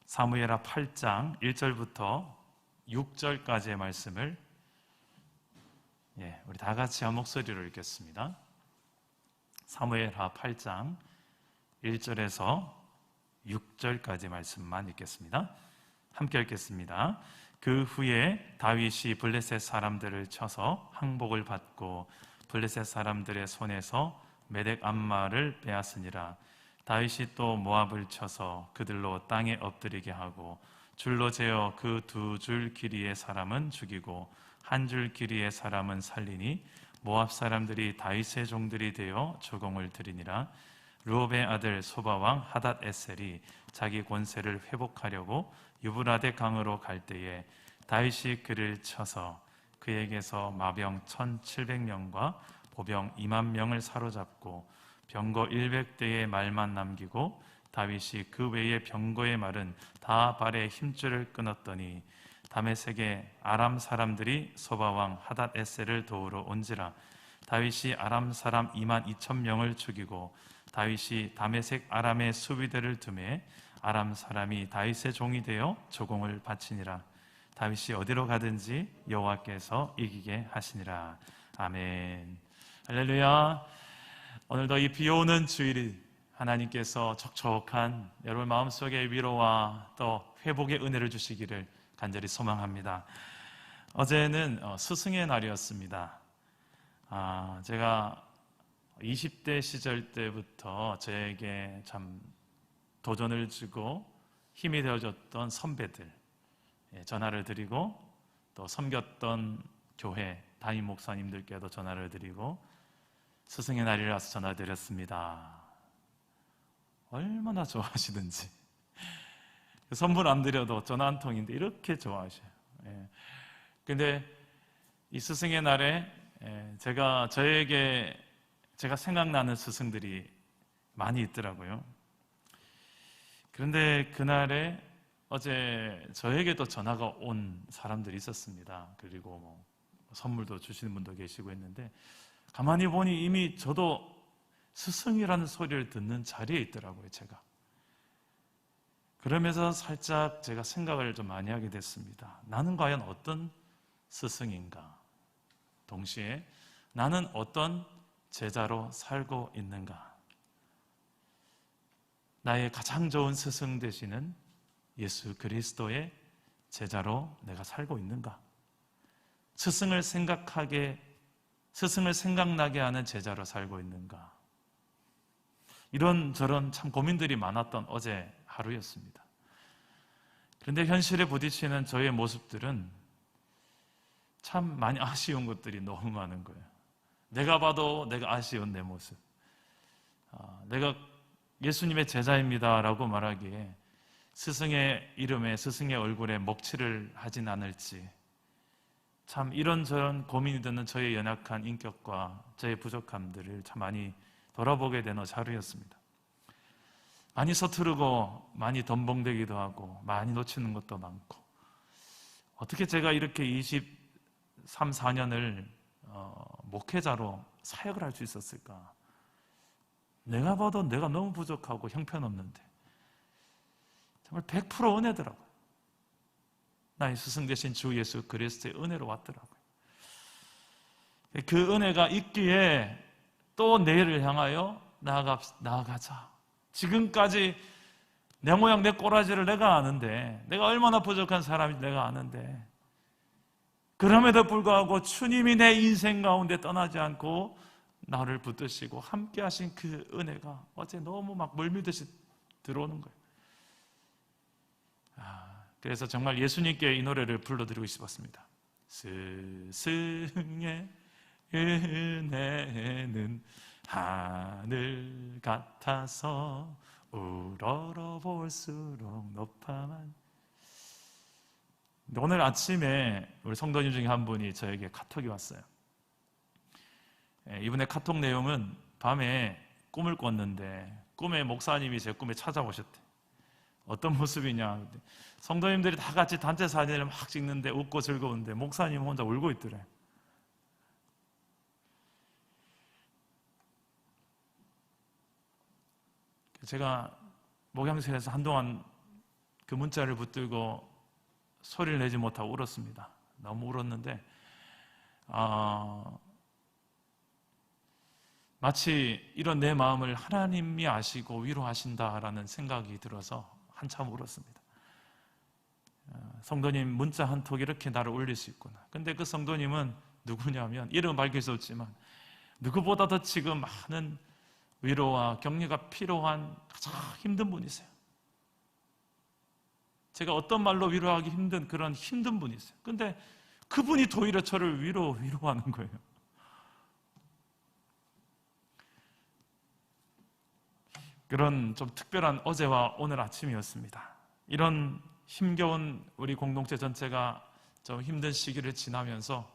사무엘하 8장 1절부터 6절까지의 말씀을 우리 다 같이 한 목소리로 읽겠습니다. 사무엘하 8장 1절에서 6절까지 말씀만 읽겠습니다. 함께 읽겠습니다. 그 후에 다윗이 블레셋 사람들을 쳐서 항복을 받고 블레셋 사람들의 손에서 메덱 암마를 빼앗으니라. 다윗이 또 모압을 쳐서 그들로 땅에 엎드리게 하고 줄로 재어 그 두 줄 길이의 사람은 죽이고 한 줄 길이의 사람은 살리니 모압 사람들이 다윗의 종들이 되어 조공을 드리니라. 르홉의 아들 소바왕 하닷 에셀이 자기 권세를 회복하려고 유브라데 강으로 갈 때에 다윗이 그를 쳐서 그에게서 마병 1,700명과 보병 2만 명을 사로잡고 병거 100대의 말만 남기고 다윗이 그 외의 병거의 말은 다 발에 힘줄을 끊었더니 다메섹의 아람 사람들이 소바왕 하닷 에셀을 도우러 온지라. 다윗이 아람 사람 2만 2천 명을 죽이고 다윗이 다메섹 아람의 수비대를 두매 아람 사람이 다윗의 종이 되어 조공을 바치니라. 다윗이 어디로 가든지 여호와께서 이기게 하시니라. 아멘. 할렐루야. 오늘도 이 비오는 주일이 하나님께서 촉촉한 여러분 마음속의 위로와 또 회복의 은혜를 주시기를 간절히 소망합니다. 어제는 스승의 날이었습니다. 제가 20대 시절 때부터 저에게 참 도전을 주고 힘이 되어줬던 선배들 전화를 드리고 또 섬겼던 교회 담임 목사님들께도 전화를 드리고 스승의 날이라서 전화드렸습니다. 얼마나 좋아하시든지 선물 안 드려도 전화 한 통인데 이렇게 좋아하셔요. 근데 이 스승의 날에 제가 생각나는 스승들이 많이 있더라고요. 그런데 그날에 어제 저에게도 전화가 온 사람들이 있었습니다. 그리고 뭐 선물도 주시는 분도 계시고 했는데 가만히 보니 이미 저도 스승이라는 소리를 듣는 자리에 있더라고요, 제가. 그러면서 살짝 제가 생각을 좀 많이 하게 됐습니다. 나는 과연 어떤 스승인가? 동시에 나는 어떤 제자로 살고 있는가? 나의 가장 좋은 스승 되시는 예수 그리스도의 제자로 내가 살고 있는가? 스승을 생각나게 하는 제자로 살고 있는가? 이런저런 참 고민들이 많았던 어제 하루였습니다. 그런데 현실에 부딪히는 저의 모습들은 참 많이 아쉬운 것들이 너무 많은 거예요. 내가 봐도 내가 아쉬운 내 모습. 내가 예수님의 제자입니다 라고 말하기에 스승의 이름에 스승의 얼굴에 먹칠을 하진 않을지 참 이런저런 고민이 드는 저의 연약한 인격과 저의 부족함들을 참 많이 돌아보게 되는 하루였습니다. 많이 서투르고 많이 덤벙대기도 하고 많이 놓치는 것도 많고 어떻게 제가 이렇게 23, 4년을 목회자로 사역을 할 수 있었을까? 내가 봐도 내가 너무 부족하고 형편없는데 정말 100% 은혜더라고요. 나의 스승 되신 주 예수 그리스도의 은혜로 왔더라고요. 그 은혜가 있기에 또 내일을 향하여 나아가자. 지금까지 내 모양 내 꼬라지를 내가 아는데 내가 얼마나 부족한 사람인지 내가 아는데 그럼에도 불구하고 주님이 내 인생 가운데 떠나지 않고 나를 붙드시고 함께 하신 그 은혜가 어제 너무 막 물밀듯이 들어오는 거예요. 그래서 정말 예수님께 이 노래를 불러드리고 싶었습니다. 스승의 은혜는 하늘 같아서 우러러볼수록 높아만. 오늘 아침에 우리 성도님 중에 한 분이 저에게 카톡이 왔어요. 이분의 카톡 내용은 밤에 꿈을 꿨는데 꿈에 목사님이 제 꿈에 찾아오셨대. 어떤 모습이냐? 성도님들이 다 같이 단체 사진을 막 찍는데 웃고 즐거운데 목사님 혼자 울고 있더래. 제가 목양실에서 한동안 그 문자를 붙들고 소리를 내지 못하고 울었습니다. 너무 울었는데 마치 이런 내 마음을 하나님이 아시고 위로하신다라는 생각이 들어서 한참 울었습니다. 성도님 문자 한 톡 이렇게 나를 울릴 수 있구나. 근데 그 성도님은 누구냐면 이름은 밝힐 수 없지만 누구보다도 지금 많은 위로와 격려가 필요한 가장 힘든 분이세요. 제가 어떤 말로 위로하기 힘든 그런 힘든 분이세요. 근데 그분이 오히려 저를 위로하는 거예요. 그런 좀 특별한 어제와 오늘 아침이었습니다. 이런 힘겨운 우리 공동체 전체가 좀 힘든 시기를 지나면서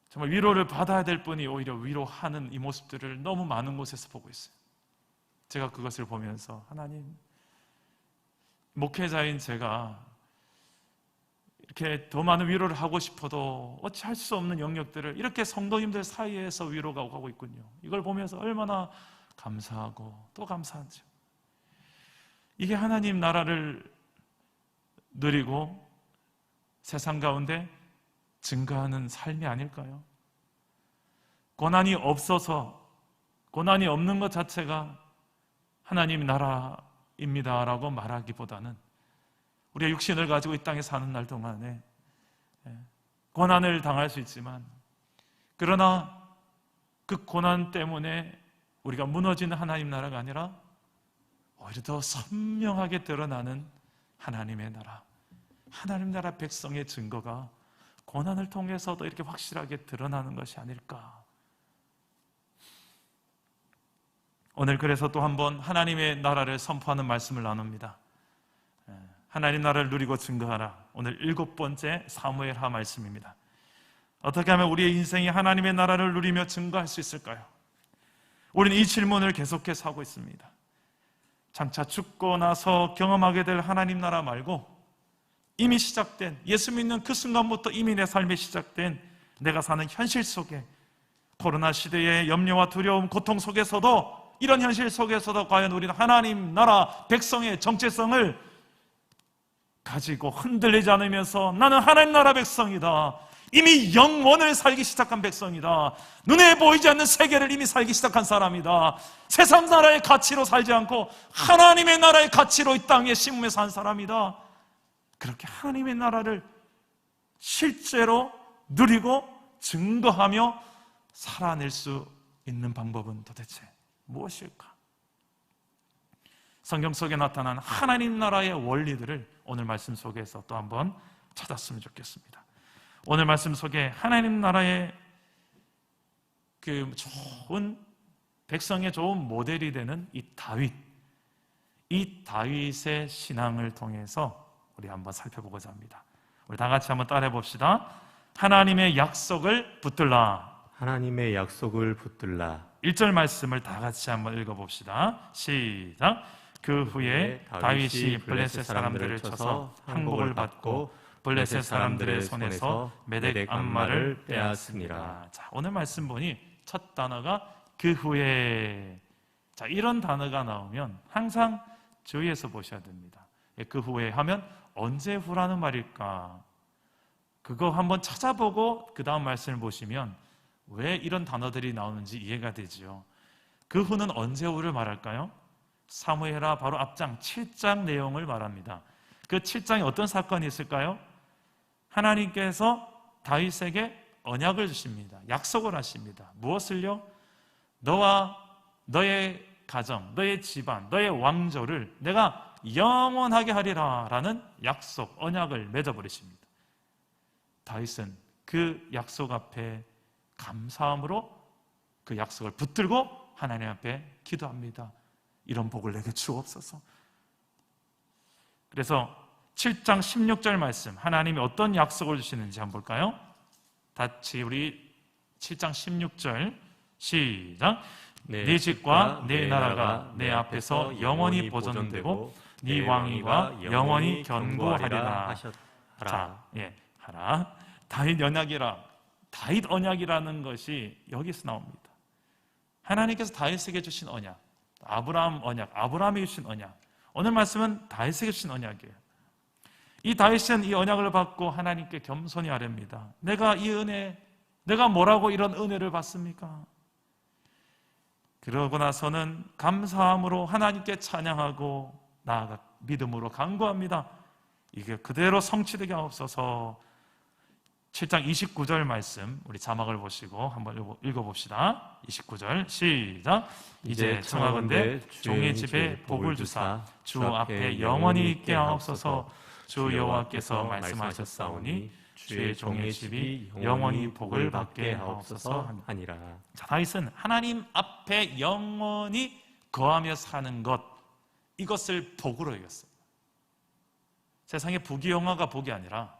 정말 위로를 받아야 될 분이 오히려 위로하는 이 모습들을 너무 많은 곳에서 보고 있어요. 제가 그것을 보면서 하나님, 목회자인 제가 이렇게 더 많은 위로를 하고 싶어도 어찌할 수 없는 영역들을 이렇게 성도님들 사이에서 위로가 오고 있군요. 이걸 보면서 얼마나 감사하고 또 감사한지. 이게 하나님 나라를 누리고 세상 가운데 증거하는 삶이 아닐까요? 고난이 없어서, 고난이 없는 것 자체가 하나님 나라입니다라고 말하기보다는 우리가 육신을 가지고 이 땅에 사는 날 동안에 고난을 당할 수 있지만, 그러나 그 고난 때문에 우리가 무너지는 하나님 나라가 아니라 오히려 더 선명하게 드러나는 하나님의 나라, 하나님 나라 백성의 증거가 고난을 통해서도 이렇게 확실하게 드러나는 것이 아닐까. 오늘 그래서 또 한번 하나님의 나라를 선포하는 말씀을 나눕니다. 하나님 나라를 누리고 증거하라. 오늘 7번째 사무엘하 말씀입니다. 어떻게 하면 우리의 인생이 하나님의 나라를 누리며 증거할 수 있을까요? 우리는 이 질문을 계속해서 하고 있습니다. 장차 죽고 나서 경험하게 될 하나님 나라 말고 이미 시작된, 예수 믿는 그 순간부터 이미 내 삶에 시작된 내가 사는 현실 속에, 코로나 시대의 염려와 두려움, 고통 속에서도, 이런 현실 속에서도 과연 우리는 하나님 나라 백성의 정체성을 가지고 흔들리지 않으면서 나는 하나님 나라 백성이다, 이미 영원을 살기 시작한 백성이다, 눈에 보이지 않는 세계를 이미 살기 시작한 사람이다, 세상 나라의 가치로 살지 않고 하나님의 나라의 가치로 이 땅에 심으며 산 사람이다, 그렇게 하나님의 나라를 실제로 누리고 증거하며 살아낼 수 있는 방법은 도대체 무엇일까? 성경 속에 나타난 하나님 나라의 원리들을 오늘 말씀 속에서 또 한번 찾았으면 좋겠습니다. 오늘 말씀 속에 하나님 나라의 그 좋은, 백성의 좋은 모델이 되는 이 다윗의 신앙을 통해서 우리 한번 살펴보고자 합니다. 우리 다 같이 한번 따라해 봅시다. 하나님의 약속을 붙들라. 하나님의 약속을 붙들라. 1절 말씀을 다 같이 한번 읽어봅시다. 시작. 그 후에 다윗이 블레셋 사람들을 쳐서 항복을 받고 블레셋 사람들의 손에서 메덱 암마를 빼앗습니다. 자, 오늘 말씀 보니 첫 단어가 그 후에. 자, 이런 단어가 나오면 항상 주의해서 보셔야 됩니다. 그 후에 하면 언제 후라는 말일까? 그거 한번 찾아보고 그 다음 말씀을 보시면 왜 이런 단어들이 나오는지 이해가 되지요. 그 후는 언제 후를 말할까요? 사무엘하 바로 앞장 7장 내용을 말합니다. 그 7장에 어떤 사건이 있을까요? 하나님께서 다윗에게 언약을 주십니다. 약속을 하십니다. 무엇을요? 너와 너의 가정, 너의 집안, 너의 왕조를 내가 영원하게 하리라 라는 약속, 언약을 맺어버리십니다. 다윗은 그 약속 앞에 감사함으로 그 약속을 붙들고 하나님 앞에 기도합니다. 이런 복을 내게 주옵소서. 그래서 7장 16절 말씀, 하나님이 어떤 약속을 주시는지 한번 볼까요? 같이 우리 7장 16절 시작. 네 집과 네 나라가 내 앞에서 영원히 보존되고 네 왕위가 영원히 견고하리라 하셨다. 자, 하라. 다윗 언약이라는 것이 여기서 나옵니다. 하나님께서 다윗에게 주신 언약, 아브라함 언약, 아브라함이 주신 언약, 오늘 말씀은 다윗에게 주신 언약이에요. 이 다윗은 이 언약을 받고 하나님께 겸손히 아뢰입니다. 내가 이 은혜, 내가 뭐라고 이런 은혜를 받습니까? 그러고 나서는 감사함으로 하나님께 찬양하고 나아가 믿음으로 간구합니다. 이게 그대로 성취되게 하옵소서. 7장 29절 말씀 우리 자막을 보시고 한번 읽어봅시다. 29절 시작. 이제 청하건대 종의 집에 복을 주사 주 앞에 영원히 있게 하옵소서. 주 여호와께서 말씀하셨사오니 주의 종의 집이 영원히 복을 받게 하옵소서 하니라. 자, 다윗은 하나님 앞에 영원히 거하며 사는 것, 이것을 복으로 여겼어요. 세상에 부귀영화가 복이 아니라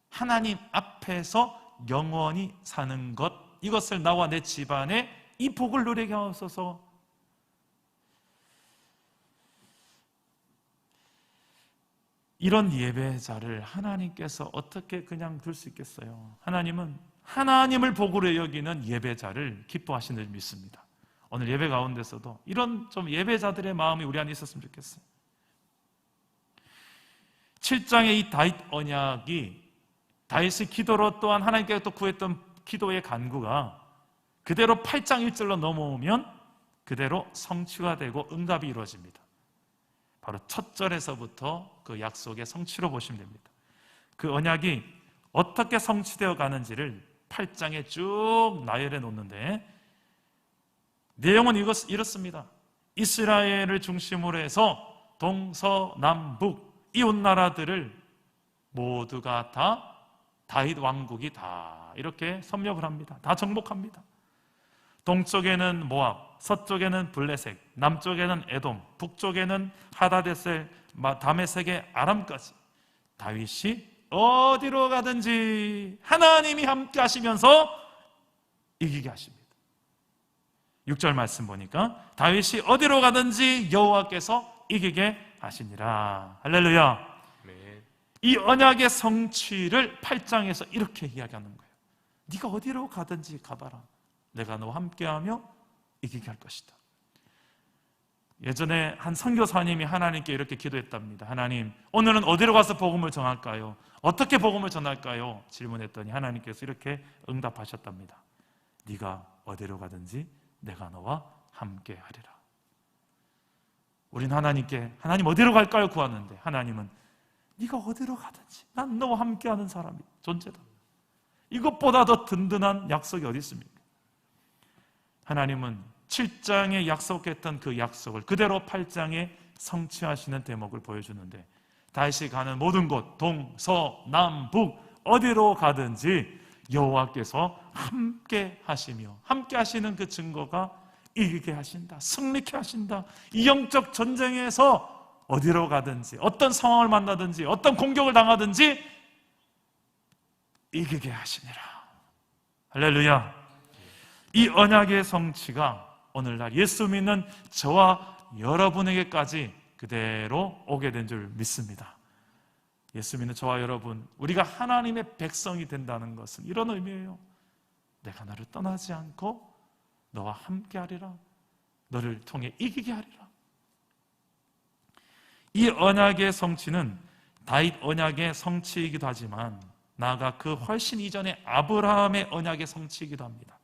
하나님 앞에서 영원히 사는 것, 이것을 나와 내 집안에 이 복을 누리게 하옵소서. 이런 예배자를 하나님께서 어떻게 그냥 둘 수 있겠어요? 하나님은 하나님을 복으로 여기는 예배자를 기뻐하시는 줄 믿습니다. 오늘 예배 가운데서도 이런 좀 예배자들의 마음이 우리 안에 있었으면 좋겠어요. 7장의 이 다윗 언약이 다윗의 기도로 또한 하나님께서 또 구했던 기도의 간구가 그대로 8장 1절로 넘어오면 그대로 성취가 되고 응답이 이루어집니다. 바로 첫 절에서부터 그 약속의 성취로 보시면 됩니다. 그 언약이 어떻게 성취되어 가는지를 8장에 쭉 나열해 놓는데 내용은 이렇습니다. 이스라엘을 중심으로 해서 동서남북 이웃 나라들을 모두가 다 다윗 왕국이 다 이렇게 섭렵을 합니다. 다 정복합니다. 동쪽에는 모압, 서쪽에는 블레셋, 남쪽에는 에돔, 북쪽에는 하다데셀, 다메섹의 아람까지 다윗이 어디로 가든지 하나님이 함께 하시면서 이기게 하십니다. 6절 말씀 보니까 다윗이 어디로 가든지 여호와께서 이기게 하시니라. 할렐루야. 이 언약의 성취를 8장에서 이렇게 이야기하는 거예요. 네가 어디로 가든지 가봐라. 내가 너와 함께하며 이기게 할 것이다. 예전에 한 선교사님이 하나님께 이렇게 기도했답니다. 하나님, 오늘은 어디로 가서 복음을 전할까요? 어떻게 복음을 전할까요? 질문했더니 하나님께서 이렇게 응답하셨답니다. 네가 어디로 가든지 내가 너와 함께하리라. 우린 하나님께 하나님 어디로 갈까요? 구하는데 하나님은 네가 어디로 가든지 난 너와 함께하는 사람이 존재다. 이것보다 더 든든한 약속이 어디 있습니까? 하나님은 7장에 약속했던 그 약속을 그대로 8장에 성취하시는 대목을 보여주는데 다윗이 가는 모든 곳 동서남북 어디로 가든지 여호와께서 함께 하시며 함께 하시는 그 증거가 이기게 하신다, 승리케 하신다. 이 영적 전쟁에서 어디로 가든지 어떤 상황을 만나든지 어떤 공격을 당하든지 이기게 하시니라. 할렐루야. 이 언약의 성취가 오늘날 예수 믿는 저와 여러분에게까지 그대로 오게 된 줄 믿습니다. 예수 믿는 저와 여러분, 우리가 하나님의 백성이 된다는 것은 이런 의미예요. 내가 너를 떠나지 않고 너와 함께 하리라. 너를 통해 이기게 하리라. 이 언약의 성취는 다윗 언약의 성취이기도 하지만 나아가 그 훨씬 이전에 아브라함의 언약의 성취이기도 합니다.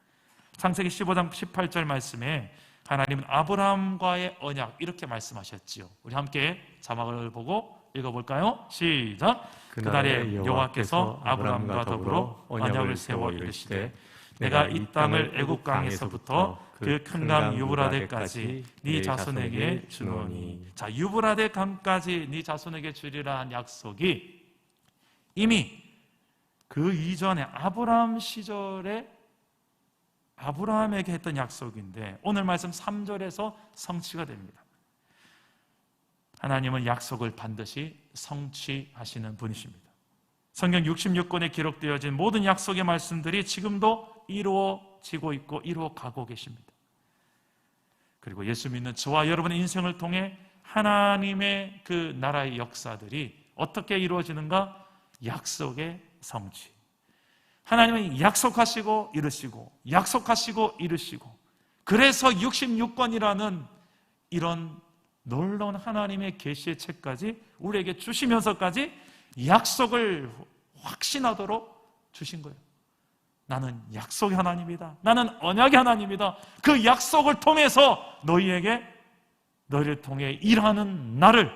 창세기 15장 18절 말씀에 하나님은 아브라함과의 언약 이렇게 말씀하셨지요. 우리 함께 자막을 보고 읽어볼까요? 시작. 그날에 여호와께서 아브라함과 더불어 언약을 세워 이르시되 내가 이 땅을 애굽 강에서부터 그 큰 강 유브라데까지 네 자손에게 주노니. 자, 유브라데 강까지 네 자손에게 주리라 한 약속이 이미 그 이전에 아브라함 시절에 아브라함에게 했던 약속인데 오늘 말씀 3절에서 성취가 됩니다. 하나님은 약속을 반드시 성취하시는 분이십니다. 성경 66권에 기록되어진 모든 약속의 말씀들이 지금도 이루어지고 있고 이루어가고 계십니다. 그리고 예수 믿는 저와 여러분의 인생을 통해 하나님의 그 나라의 역사들이 어떻게 이루어지는가? 약속의 성취. 하나님은 약속하시고 이루시고 약속하시고 이루시고 그래서 66권이라는 이런 놀라운 하나님의 계시의 책까지 우리에게 주시면서까지 약속을 확신하도록 주신 거예요. 나는 약속의 하나님이다. 나는 언약의 하나님이다. 그 약속을 통해서 너희를 통해 일하는 나를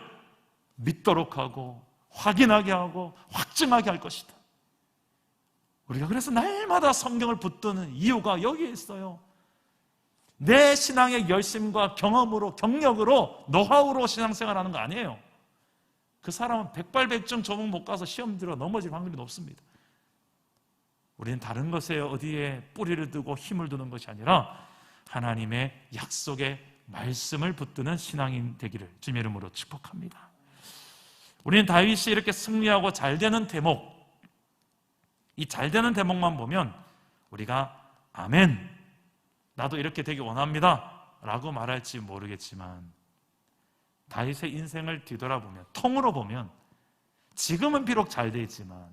믿도록 하고 확인하게 하고 확증하게 할 것이다. 우리가 그래서 날마다 성경을 붙드는 이유가 여기에 있어요. 내 신앙의 열심과 경험으로, 경력으로, 노하우로 신앙생활하는 거 아니에요. 그 사람은 백발백중 조문 못 가서 시험 들어 넘어질 확률이 높습니다. 우리는 다른 것에 어디에 뿌리를 두고 힘을 두는 것이 아니라 하나님의 약속의 말씀을 붙드는 신앙인 되기를 주님의 이름으로 축복합니다. 우리는 다윗이 이렇게 승리하고 잘되는 대목, 이 잘되는 대목만 보면 우리가 아멘, 나도 이렇게 되기 원합니다 라고 말할지 모르겠지만, 다윗의 인생을 뒤돌아보면, 통으로 보면 지금은 비록 잘 돼 있지만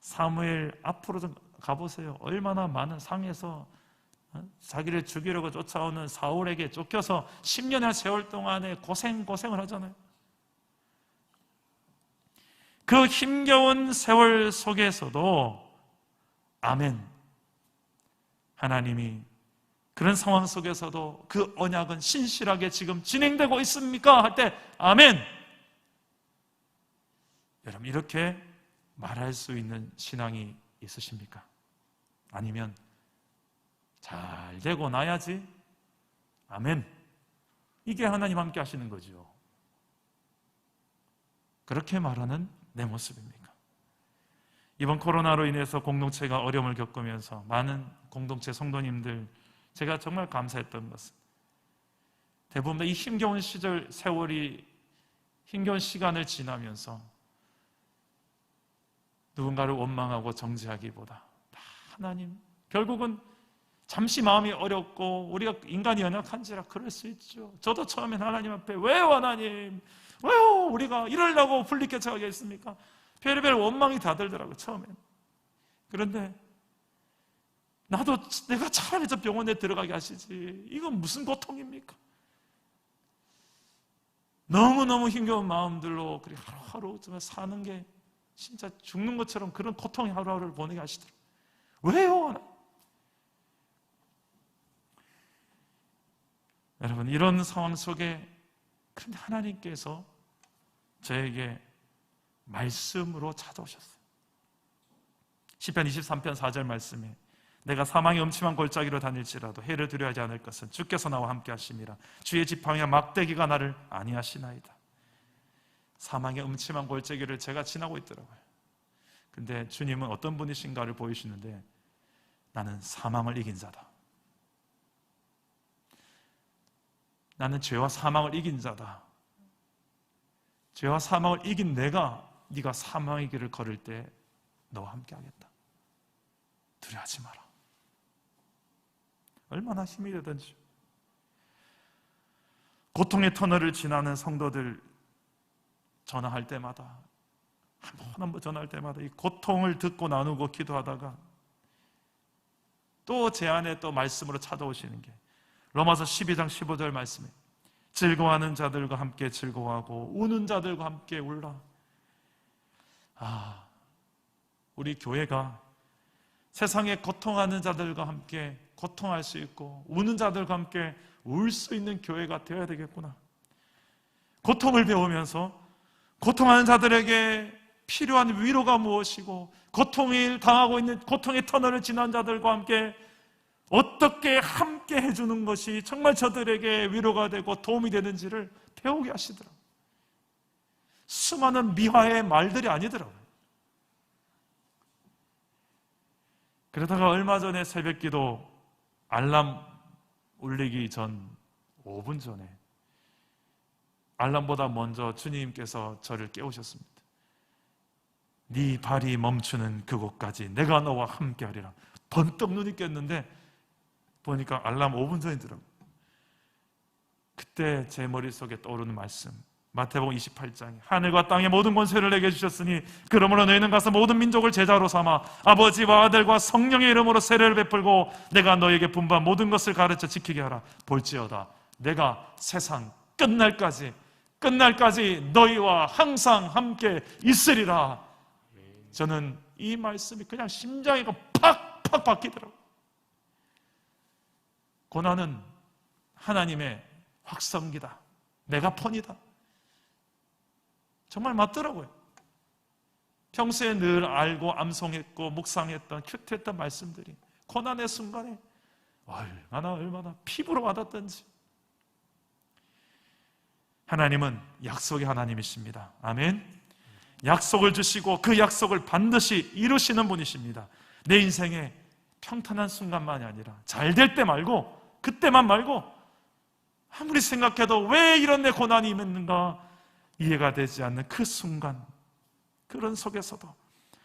사무엘 앞으로 좀 가보세요. 얼마나 많은 상에서 자기를 죽이려고 쫓아오는 사울에게 쫓겨서 10년의 세월 동안에 고생을 하잖아요. 그 힘겨운 세월 속에서도 아멘, 하나님이 그런 상황 속에서도 그 언약은 신실하게 지금 진행되고 있습니까? 할 때 아멘. 여러분, 이렇게 말할 수 있는 신앙이 있으십니까? 아니면 잘 되고 나야지 아멘, 이게 하나님 함께 하시는 거죠. 그렇게 말하는 내 모습입니까? 이번 코로나로 인해서 공동체가 어려움을 겪으면서 많은 공동체 성도님들, 제가 정말 감사했던 것은 대부분 이 힘겨운 시절, 세월이 힘겨운 시간을 지나면서 누군가를 원망하고 정죄하기보다 하나님, 결국은 잠시 마음이 어렵고 우리가 인간이 연약한지라 그럴 수 있죠. 저도 처음엔 하나님 앞에 왜요 하나님, 왜요 우리가 이러려고 분리개척하겠습니까? 별의별 원망이 다 들더라고요, 처음엔. 그런데 나도 내가 차라리 저 병원에 들어가게 하시지, 이건 무슨 고통입니까? 너무너무 힘겨운 마음들로 그렇게 하루하루 정말 사는 게 진짜 죽는 것처럼 그런 고통의 하루하루를 보내게 하시더라고요. 왜요? 여러분, 이런 상황 속에 그런데 하나님께서 저에게 말씀으로 찾아오셨어요. 시편 23편 4절 말씀에 내가 사망의 음침한 골짜기로 다닐지라도 해를 두려워하지 않을 것은 주께서 나와 함께 하심이라. 주의 지팡이와 막대기가 나를 안위하시나이다. 사망의 음침한 골짜기를 제가 지나고 있더라고요. 근데 주님은 어떤 분이신가를 보이시는데, 나는 사망을 이긴 자다. 나는 죄와 사망을 이긴 자다. 죄와 사망을 이긴 내가 네가 사망의 길을 걸을 때 너와 함께 하겠다. 두려워하지 마라. 얼마나 힘이 되든지. 고통의 터널을 지나는 성도들 전화할 때마다, 한 번 전화할 때마다 이 고통을 듣고 나누고 기도하다가 또 제 안에 또 말씀으로 찾아오시는 게 로마서 12장 15절 말씀에 즐거워하는 자들과 함께 즐거워하고 우는 자들과 함께 울라. 우리 교회가 세상에 고통하는 자들과 함께 고통할 수 있고 우는 자들과 함께 울 수 있는 교회가 되어야 되겠구나. 고통을 배우면서 고통하는 자들에게 필요한 위로가 무엇이고, 고통을 당하고 있는 고통의 터널을 지난 자들과 함께 어떻게 함께 해주는 것이 정말 저들에게 위로가 되고 도움이 되는지를 배우게 하시더라고요. 수많은 미화의 말들이 아니더라고요. 그러다가 얼마 전에 새벽기도 알람 울리기 전 5분 전에 알람보다 먼저 주님께서 저를 깨우셨습니다. 네 발이 멈추는 그곳까지 내가 너와 함께하리라. 번뜩 눈이 깼는데 보니까 알람 5분 전이더라고요. 그때 제 머릿속에 떠오르는 말씀, 마태복음 28장에 하늘과 땅의 모든 권세를 내게 주셨으니 그러므로 너희는 가서 모든 민족을 제자로 삼아 아버지와 아들과 성령의 이름으로 세례를 베풀고 내가 너희에게 분부한 모든 것을 가르쳐 지키게 하라. 볼지어다 내가 세상 끝날까지 너희와 항상 함께 있으리라. 저는 이 말씀이 그냥 심장이 팍팍 박히더라고요. 고난은 하나님의 확성기다, 메가폰이다. 정말 맞더라고요. 평소에 늘 알고 암송했고 묵상했던, 큐트했던 말씀들이 고난의 순간에 얼마나 피부로 와닿던지. 하나님은 약속의 하나님이십니다. 아멘. 약속을 주시고 그 약속을 반드시 이루시는 분이십니다. 내 인생에 평탄한 순간만이 아니라 잘 될 때 말고, 그때만 말고, 아무리 생각해도 왜 이런 내 고난이 임했는가 이해가 되지 않는 그 순간, 그런 속에서도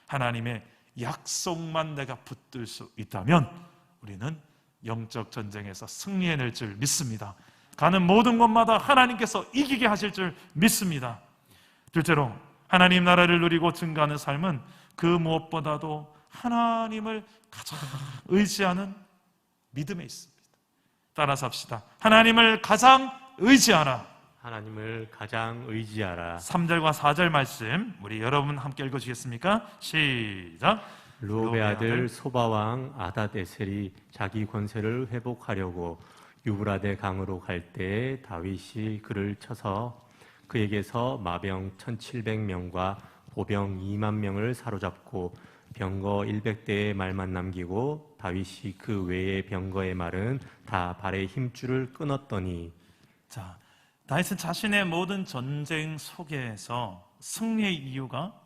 하나님의 약속만 내가 붙들 수 있다면 우리는 영적 전쟁에서 승리해낼 줄 믿습니다. 가는 모든 곳마다 하나님께서 이기게 하실 줄 믿습니다. 둘째로, 하나님 나라를 누리고 증가하는 삶은 그 무엇보다도 하나님을 가장 의지하는 믿음에 있습니다. 따라서 합시다. 하나님을 가장 의지하라. 하나님을 가장 의지하라. 3절과 4절 말씀 우리 여러분 함께 읽어주시겠습니까? 시작. 르홉의 아들 소바왕 아닷에셀이 자기 권세를 회복하려고 유브라데 강으로 갈 때에 다윗이 그를 쳐서 그에게서 마병 1700명과 보병 2만 명을 사로잡고 병거 100대의 말만 남기고 다윗이 그 외의 병거의 말은 다 발의 힘줄을 끊었더니. 자, 다윗은 자신의 모든 전쟁 속에서 승리의 이유가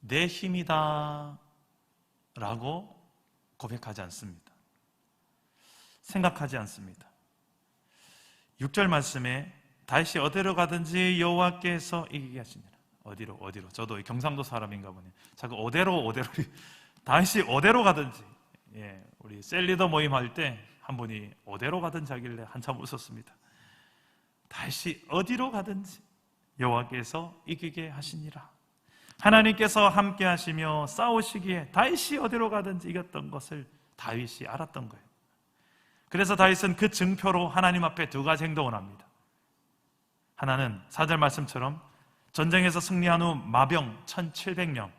내 힘이다 라고 고백하지 않습니다. 생각하지 않습니다. 6절 말씀에 다윗이 어디로 가든지 여호와께서 이기게 하시니라. 어디로? 저도 경상도 사람인가 보네. 자꾸 어디로 다윗이 어디로 가든지. 우리 셀리더 모임 할 때 한 분이 어디로 가든지 하길래 한참 웃었습니다. 다윗이 어디로 가든지 여호와께서 이기게 하시니라. 하나님께서 함께 하시며 싸우시기에 다윗이 어디로 가든지 이겼던 것을 다윗이 알았던 거예요. 그래서 다윗은 그 증표로 하나님 앞에 두 가지 행동을 합니다. 하나는 4절 말씀처럼 전쟁에서 승리한 후 마병 1700명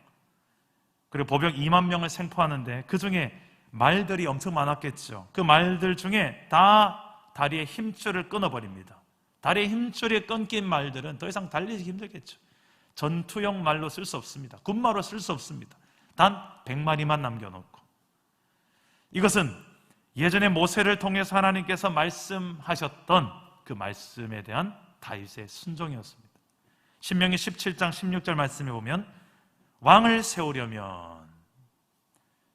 그리고 보병 2만 명을 생포하는데 그 중에 말들이 엄청 많았겠죠. 그 말들 중에 다 다리의 힘줄을 끊어버립니다. 다리의 힘줄이 끊긴 말들은 더 이상 달리기 힘들겠죠. 전투용 말로 쓸 수 없습니다. 군마로 쓸 수 없습니다. 단 100마리만 남겨놓고. 이것은 예전에 모세를 통해서 하나님께서 말씀하셨던 그 말씀에 대한 다윗의 순종이었습니다. 신명기 17장 16절 말씀에 보면 왕을 세우려면,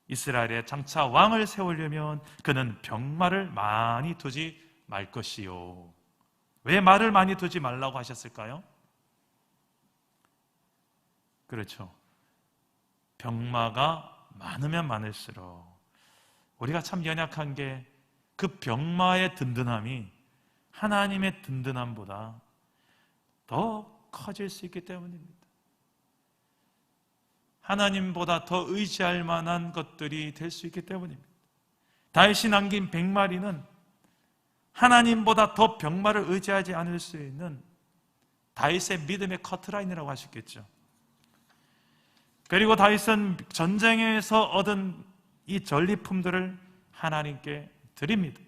이스라엘에 장차 왕을 세우려면 그는 병마를 많이 두지 말 것이요. 왜 말을 많이 두지 말라고 하셨을까요? 그렇죠. 병마가 많으면 많을수록 우리가 참 연약한 게 그 병마의 든든함이 하나님의 든든함보다 더 커질 수 있기 때문입니다. 하나님보다 더 의지할 만한 것들이 될 수 있기 때문입니다. 다윗이 남긴 100마리는 하나님보다 더 병마를 의지하지 않을 수 있는 다윗의 믿음의 커트라인이라고 할 수 있겠죠. 그리고 다윗은 전쟁에서 얻은 이 전리품들을 하나님께 드립니다.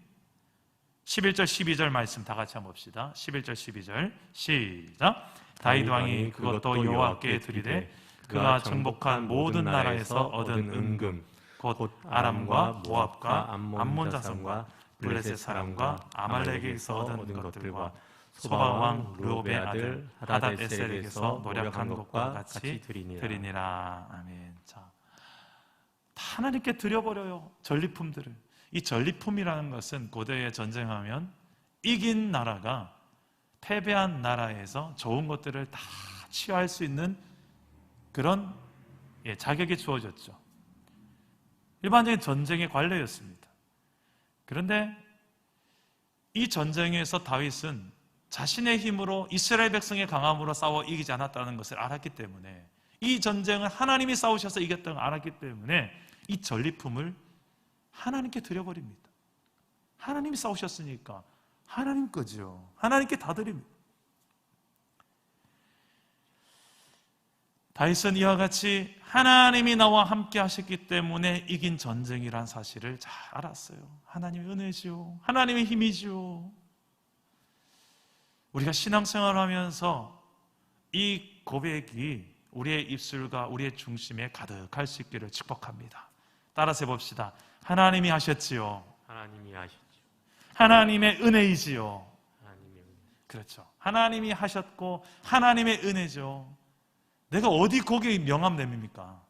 11절 12절 말씀 다 같이 한번 봅시다. 11절 12절 시작. 다윗 왕이 그것도 여호와께 드리되 그가 정복한 모든 나라에서 얻은 은금 곧 아람과 모압과 암몬 자손과 블레셋 사람과 아말렉에게서 얻은 것들과 소바 왕 르홉의 아들 하닷에셀에게서 노력한 것과 같이 드리니라. 아멘. 자, 하나님께 드려버려요. 전리품들을. 이 전리품이라는 것은 고대에 전쟁하면 이긴 나라가 패배한 나라에서 좋은 것들을 다 취할 수 있는 그런 자격이 주어졌죠. 일반적인 전쟁의 관례였습니다. 그런데 이 전쟁에서 다윗은 자신의 힘으로 이스라엘 백성의 강함으로 싸워 이기지 않았다는 것을 알았기 때문에, 이 전쟁은 하나님이 싸우셔서 이겼다는 걸 알았기 때문에 이 전리품을 하나님께 드려버립니다. 하나님이 싸우셨으니까 하나님 거죠. 하나님께 다 드립니다. 다윗은 이와 같이 하나님이 나와 함께 하셨기 때문에 이긴 전쟁이란 사실을 잘 알았어요. 하나님의 은혜죠. 하나님의 힘이죠. 우리가 신앙생활을 하면서 이 고백이 우리의 입술과 우리의 중심에 가득할 수 있기를 축복합니다. 따라서 해봅시다. 하나님이 하셨지요. 하나님이 하셨죠. 하나님의 은혜이지요. 하나님의 은혜. 그렇죠. 하나님이 하셨고 하나님의 은혜죠. 내가 어디 거기에 명함 내밉니까?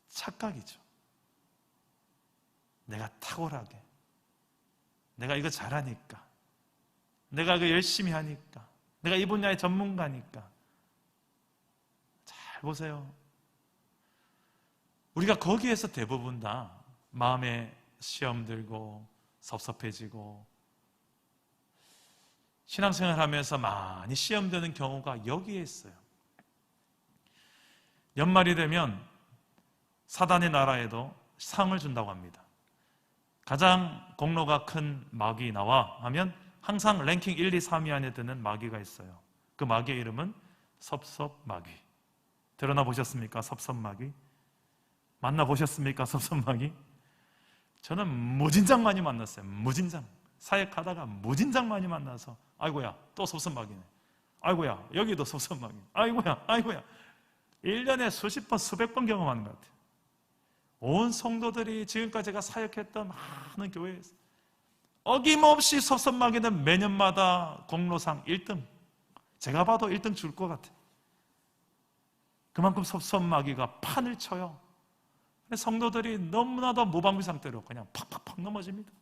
착각이죠. 내가 탁월하게, 내가 이거 잘하니까, 내가 이거 열심히 하니까, 내가 이 분야의 전문가니까. 잘 보세요. 우리가 거기에서 대부분 다 마음에 시험 들고 섭섭해지고, 신앙생활 하면서 많이 시험 드는 경우가 여기에 있어요. 연말이 되면 사단의 나라에도 상을 준다고 합니다. 가장 공로가 큰 마귀 나와 하면 항상 랭킹 1, 2, 3위 안에 드는 마귀가 있어요. 그 마귀의 이름은 섭섭마귀. 드러나 보셨습니까? 섭섭마귀. 만나보셨습니까? 섭섭마귀. 저는 무진장 많이 만났어요. 무진장. 사역하다가 무진장 많이 만나서 아이고야 또 섭섭마귀네, 아이고야 여기도 섭섭마귀네, 아이고야 1년에 수십 번 수백 번 경험하는 것 같아요. 온 성도들이 지금까지 제가 사역했던 많은 교회에서 어김없이 섭섭마귀는 매년마다 공로상 1등, 제가 봐도 1등 줄 것 같아요. 그만큼 섭섭마귀가 판을 쳐요. 성도들이 너무나도 무방비 상태로 그냥 팍팍팍 넘어집니다.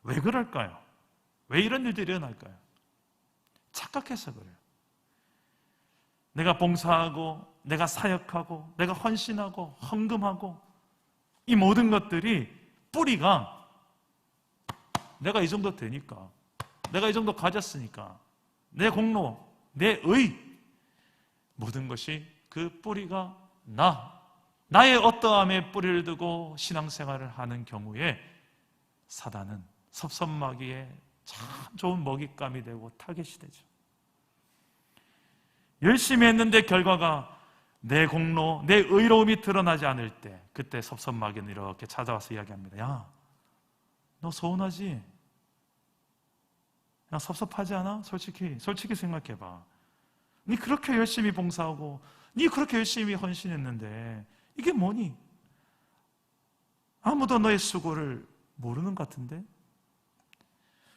왜 그럴까요? 왜 이런 일들이 일어날까요? 착각해서 그래요. 내가 봉사하고, 내가 사역하고, 내가 헌신하고, 헌금하고, 이 모든 것들이 뿌리가 내가 이 정도 되니까, 내가 이 정도 가졌으니까, 내 공로, 내 의, 모든 것이 그 뿌리가 나의 어떠함에 뿌리를 두고 신앙생활을 하는 경우에 사단은 섭섭마귀에 참 좋은 먹잇감이 되고 타겟이 되죠. 열심히 했는데 결과가 내 공로, 내 의로움이 드러나지 않을 때, 그때 섭섭마귀는 이렇게 찾아와서 이야기합니다. 야, 너 서운하지? 야, 섭섭하지 않아? 솔직히 생각해봐. 니 그렇게 열심히 봉사하고 니 그렇게 열심히 헌신했는데 이게 뭐니? 아무도 너의 수고를 모르는 것 같은데?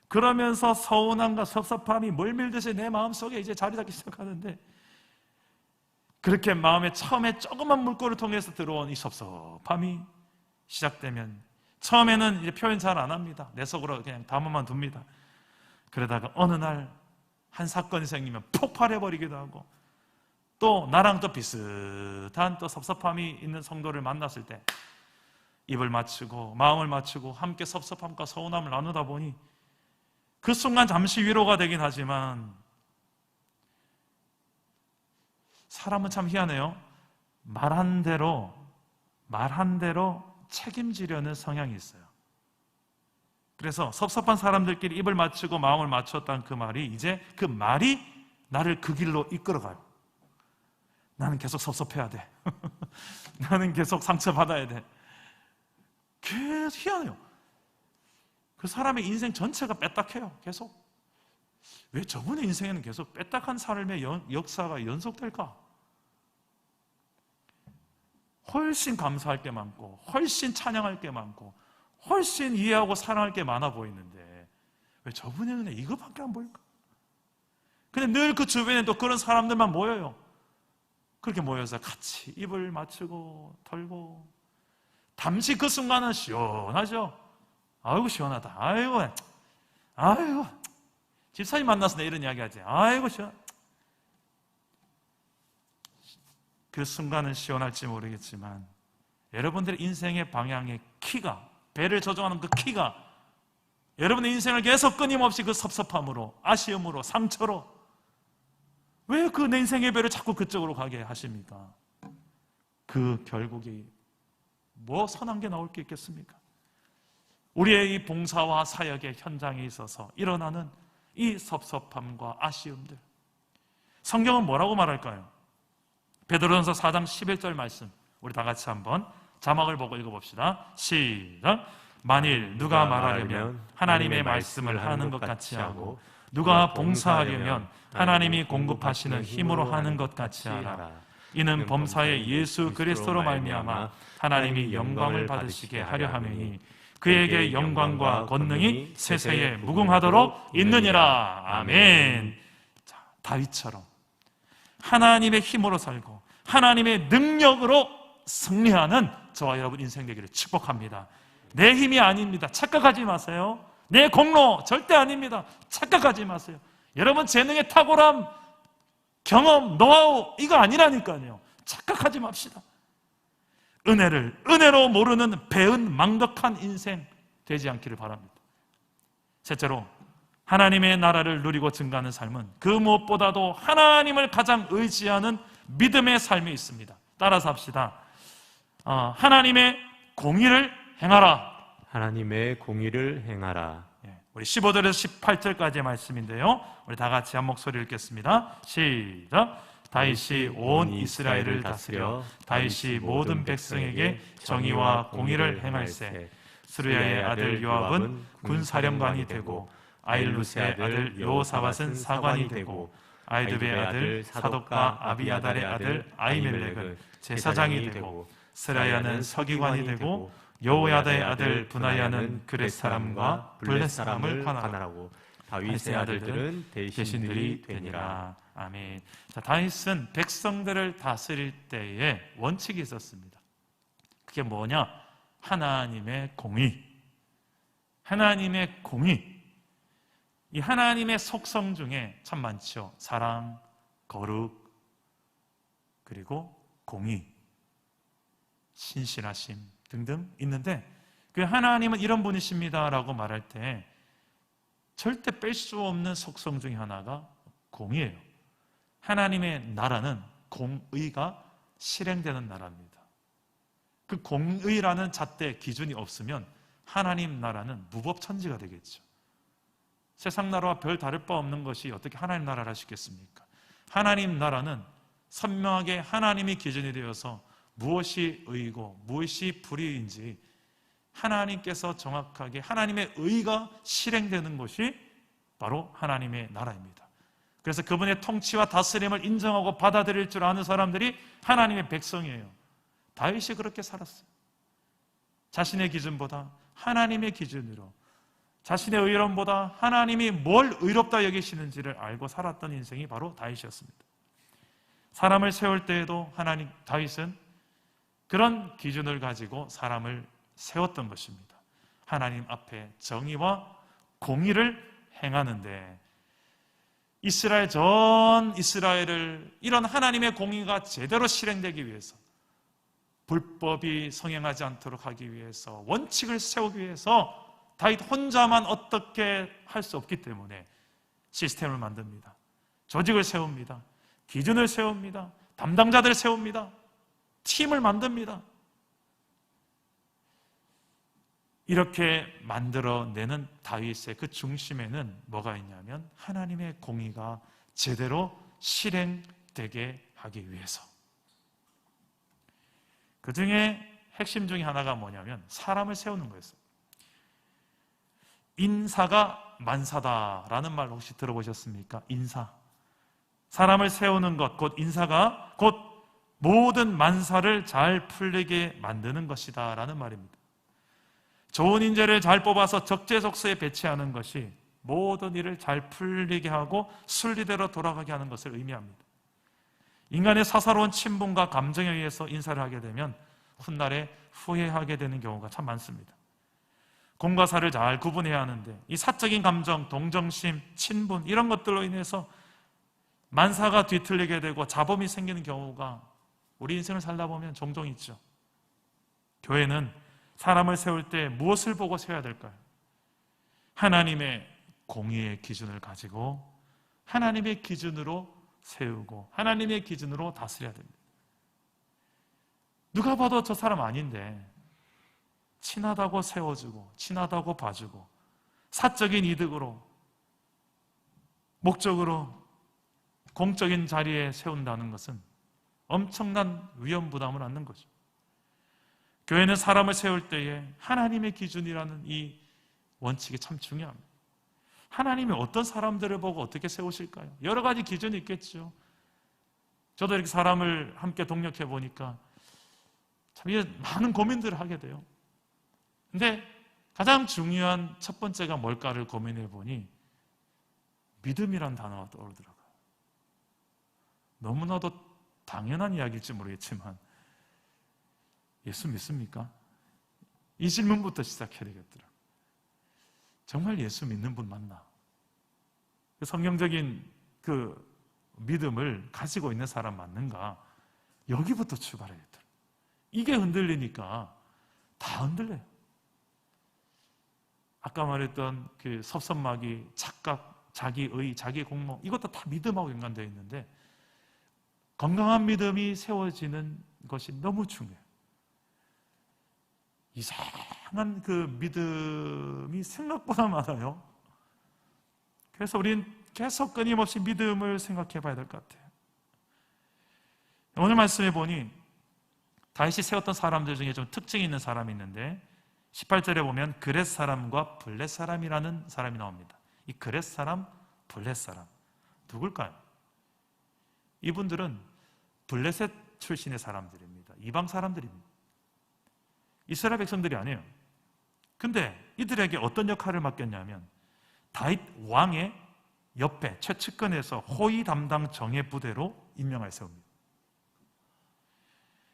그러면서 서운함과 섭섭함이 멀밀듯이 내 마음속에 이제 자리 잡기 시작하는데, 그렇게 마음에 처음에 조그만 물꼬를 통해서 들어온 이 섭섭함이 시작되면 처음에는 이제 표현 잘 안 합니다. 내 속으로 그냥 담아만 둡니다. 그러다가 어느 날 한 사건이 생기면 폭발해버리기도 하고, 또 나랑 또 비슷한 또 섭섭함이 있는 성도를 만났을 때 입을 맞추고 마음을 맞추고 함께 섭섭함과 서운함을 나누다 보니 그 순간 잠시 위로가 되긴 하지만, 사람은 참 희한해요. 말한 대로 책임지려는 성향이 있어요. 그래서 섭섭한 사람들끼리 입을 맞추고 마음을 맞췄다는 그 말이, 이제 그 말이 나를 그 길로 이끌어가요. 나는 계속 섭섭해야 돼. 나는 계속 상처받아야 돼. 계속 희한해요. 그 사람의 인생 전체가 빼딱해요. 계속. 왜 저분의 인생에는 계속 빼딱한 삶의 역사가 연속될까? 훨씬 감사할 게 많고, 훨씬 찬양할 게 많고, 훨씬 이해하고 사랑할 게 많아 보이는데 왜 저분의 눈에 이거밖에 안 보일까? 근데 늘 그 주변에 또 그런 사람들만 모여요. 그렇게 모여서 같이 입을 맞추고 털고, 잠시 그 순간은 시원하죠. 아이고 시원하다. 아이고 집사님 만나서 내 이런 이야기 하지. 아이고 시원. 그 순간은 시원할지 모르겠지만 여러분들의 인생의 방향의 키가, 배를 조종하는 그 키가 여러분의 인생을 계속 끊임없이 그 섭섭함으로, 아쉬움으로, 상처로, 왜 그 내 인생의 배를 자꾸 그쪽으로 가게 하십니까? 그 결국이 뭐 선한 게 나올 게 있겠습니까? 우리의 이 봉사와 사역의 현장에 있어서 일어나는 이 섭섭함과 아쉬움들, 성경은 뭐라고 말할까요? 베드로전서 4장 11절 말씀, 우리 다 같이 한번 자막을 보고 읽어봅시다. 시작. 만일 누가 말하려면 하나님의 말씀을 하는 것 같이 하고, 누가 봉사하려면 하나님이 공급하시는 힘으로 하는 것 같이 하라. 이는 범사의 예수 그리스도로 말미암아 하나님이 영광을 받으시게 하려 함이니, 그에게 영광과 권능이 세세에 무궁하도록 있느니라. 아멘. 자, 다윗처럼 하나님의 힘으로 살고 하나님의 능력으로 승리하는 저와 여러분 인생 되기를 축복합니다. 내 힘이 아닙니다. 착각하지 마세요. 내 공로 절대 아닙니다. 착각하지 마세요. 여러분 재능의 탁월함, 경험, 노하우 이거 아니라니까요. 착각하지 맙시다. 은혜를 은혜로 모르는 배은 망덕한 인생 되지 않기를 바랍니다. 셋째로, 하나님의 나라를 누리고 증가하는 삶은 그 무엇보다도 하나님을 가장 의지하는 믿음의 삶이 있습니다. 따라서 합시다. 하나님의 공의를 행하라. 하나님의 공의를 행하라. 우리 15절에서 18절까지의 말씀인데요, 우리 다 같이 한 목소리 읽겠습니다. 시작. 다윗이 온 이스라엘을 다스려 다윗이 모든 백성에게 정의와 공의를 행할세. 스루야의 아들 요압은 군사령관이 되고, 아일루스의 아들 여호사밧은 사관이 되고, 아이두베의 아들 사독과 아비아달의 아들 아히멜렉은 제사장이 되고, 스라야는 서기관이 되고, 여호야다의 아들 브나야는 그렛 사람과 블렛 사람을 관할하고, 다윗의 아들들은 대신들이 되니라. 아멘. 자, 다윗은 백성들을 다스릴 때에 원칙이 있었습니다. 그게 뭐냐? 하나님의 공의. 하나님의 공의. 이 하나님의 속성 중에 참 많죠. 사랑, 거룩, 그리고 공의, 신실하심 등등 있는데, 그 하나님은 이런 분이십니다라고 말할 때 절대 뺄 수 없는 속성 중에 하나가 공의예요. 하나님의 나라는 공의가 실행되는 나라입니다. 그 공의라는 잣대 기준이 없으면 하나님 나라는 무법천지가 되겠죠. 세상 나라와 별 다를 바 없는 것이 어떻게 하나님 나라를 하시겠습니까? 하나님 나라는 선명하게 하나님이 기준이 되어서 무엇이 의고 무엇이 불의인지 하나님께서 정확하게 하나님의 의가 실행되는 것이 바로 하나님의 나라입니다. 그래서 그분의 통치와 다스림을 인정하고 받아들일 줄 아는 사람들이 하나님의 백성이에요. 다윗이 그렇게 살았어요. 자신의 기준보다 하나님의 기준으로, 자신의 의로움보다 하나님이 뭘 의롭다 여기시는지를 알고 살았던 인생이 바로 다윗이었습니다. 사람을 세울 때에도 다윗은 그런 기준을 가지고 사람을 세웠던 것입니다. 하나님 앞에 정의와 공의를 행하는데, 전 이스라엘을 이런 하나님의 공의가 제대로 실행되기 위해서, 불법이 성행하지 않도록 하기 위해서, 원칙을 세우기 위해서 다윗 혼자만 어떻게 할 수 없기 때문에 시스템을 만듭니다. 조직을 세웁니다. 기준을 세웁니다. 담당자들을 세웁니다. 팀을 만듭니다. 이렇게 만들어내는 다윗의 그 중심에는 뭐가 있냐면 하나님의 공의가 제대로 실행되게 하기 위해서. 그 중에 핵심 중에 하나가 뭐냐면 사람을 세우는 거였어요. 인사가 만사다라는 말 혹시 들어보셨습니까? 인사. 사람을 세우는 것, 곧 인사가 곧 모든 만사를 잘 풀리게 만드는 것이다 라는 말입니다. 좋은 인재를 잘 뽑아서 적재적소에 배치하는 것이 모든 일을 잘 풀리게 하고 순리대로 돌아가게 하는 것을 의미합니다. 인간의 사사로운 친분과 감정에 의해서 인사를 하게 되면 훗날에 후회하게 되는 경우가 참 많습니다. 공과 사를 잘 구분해야 하는데 이 사적인 감정, 동정심, 친분 이런 것들로 인해서 만사가 뒤틀리게 되고 잡음이 생기는 경우가 우리 인생을 살다 보면 종종 있죠. 교회는 사람을 세울 때 무엇을 보고 세워야 될까요? 하나님의 공의의 기준을 가지고 하나님의 기준으로 세우고 하나님의 기준으로 다스려야 됩니다. 누가 봐도 저 사람 아닌데 친하다고 세워주고 친하다고 봐주고 사적인 이득으로 목적으로 공적인 자리에 세운다는 것은 엄청난 위험 부담을 안는 거죠. 교회는 사람을 세울 때에 하나님의 기준이라는 이 원칙이 참 중요합니다. 하나님이 어떤 사람들을 보고 어떻게 세우실까요? 여러 가지 기준이 있겠죠. 저도 이렇게 사람을 함께 동력해 보니까 참 많은 고민들을 하게 돼요. 근데 가장 중요한 첫 번째가 뭘까를 고민해 보니 믿음이란 단어가 떠오르더라고요. 너무나도 당연한 이야기일지 모르겠지만 예수 믿습니까? 이 질문부터 시작해야 되겠더라고요. 정말 예수 믿는 분 맞나? 성경적인 그 믿음을 가지고 있는 사람 맞는가? 여기부터 출발해야겠더라고요. 이게 흔들리니까 다 흔들려요. 아까 말했던 그 섭섭마귀, 착각, 자기의, 자기 공모, 이것도 다 믿음하고 연관되어 있는데 건강한 믿음이 세워지는 것이 너무 중요해요. 이상한 그 믿음이 생각보다 많아요. 그래서 우린 계속 끊임없이 믿음을 생각해 봐야 될 것 같아요. 오늘 말씀해 보니 다윗이 세웠던 사람들 중에 좀 특징이 있는 사람이 있는데 18절에 보면 그렛 사람과 블렛 사람이라는 사람이 나옵니다. 이 그렛 사람, 블렛 사람 누굴까요? 이분들은 블레셋 출신의 사람들입니다. 이방 사람들입니다. 이스라엘 백성들이 아니에요. 근데 이들에게 어떤 역할을 맡겼냐면 다윗 왕의 옆에 최측근에서 호위 담당 정예 부대로 임명을 세웁니다.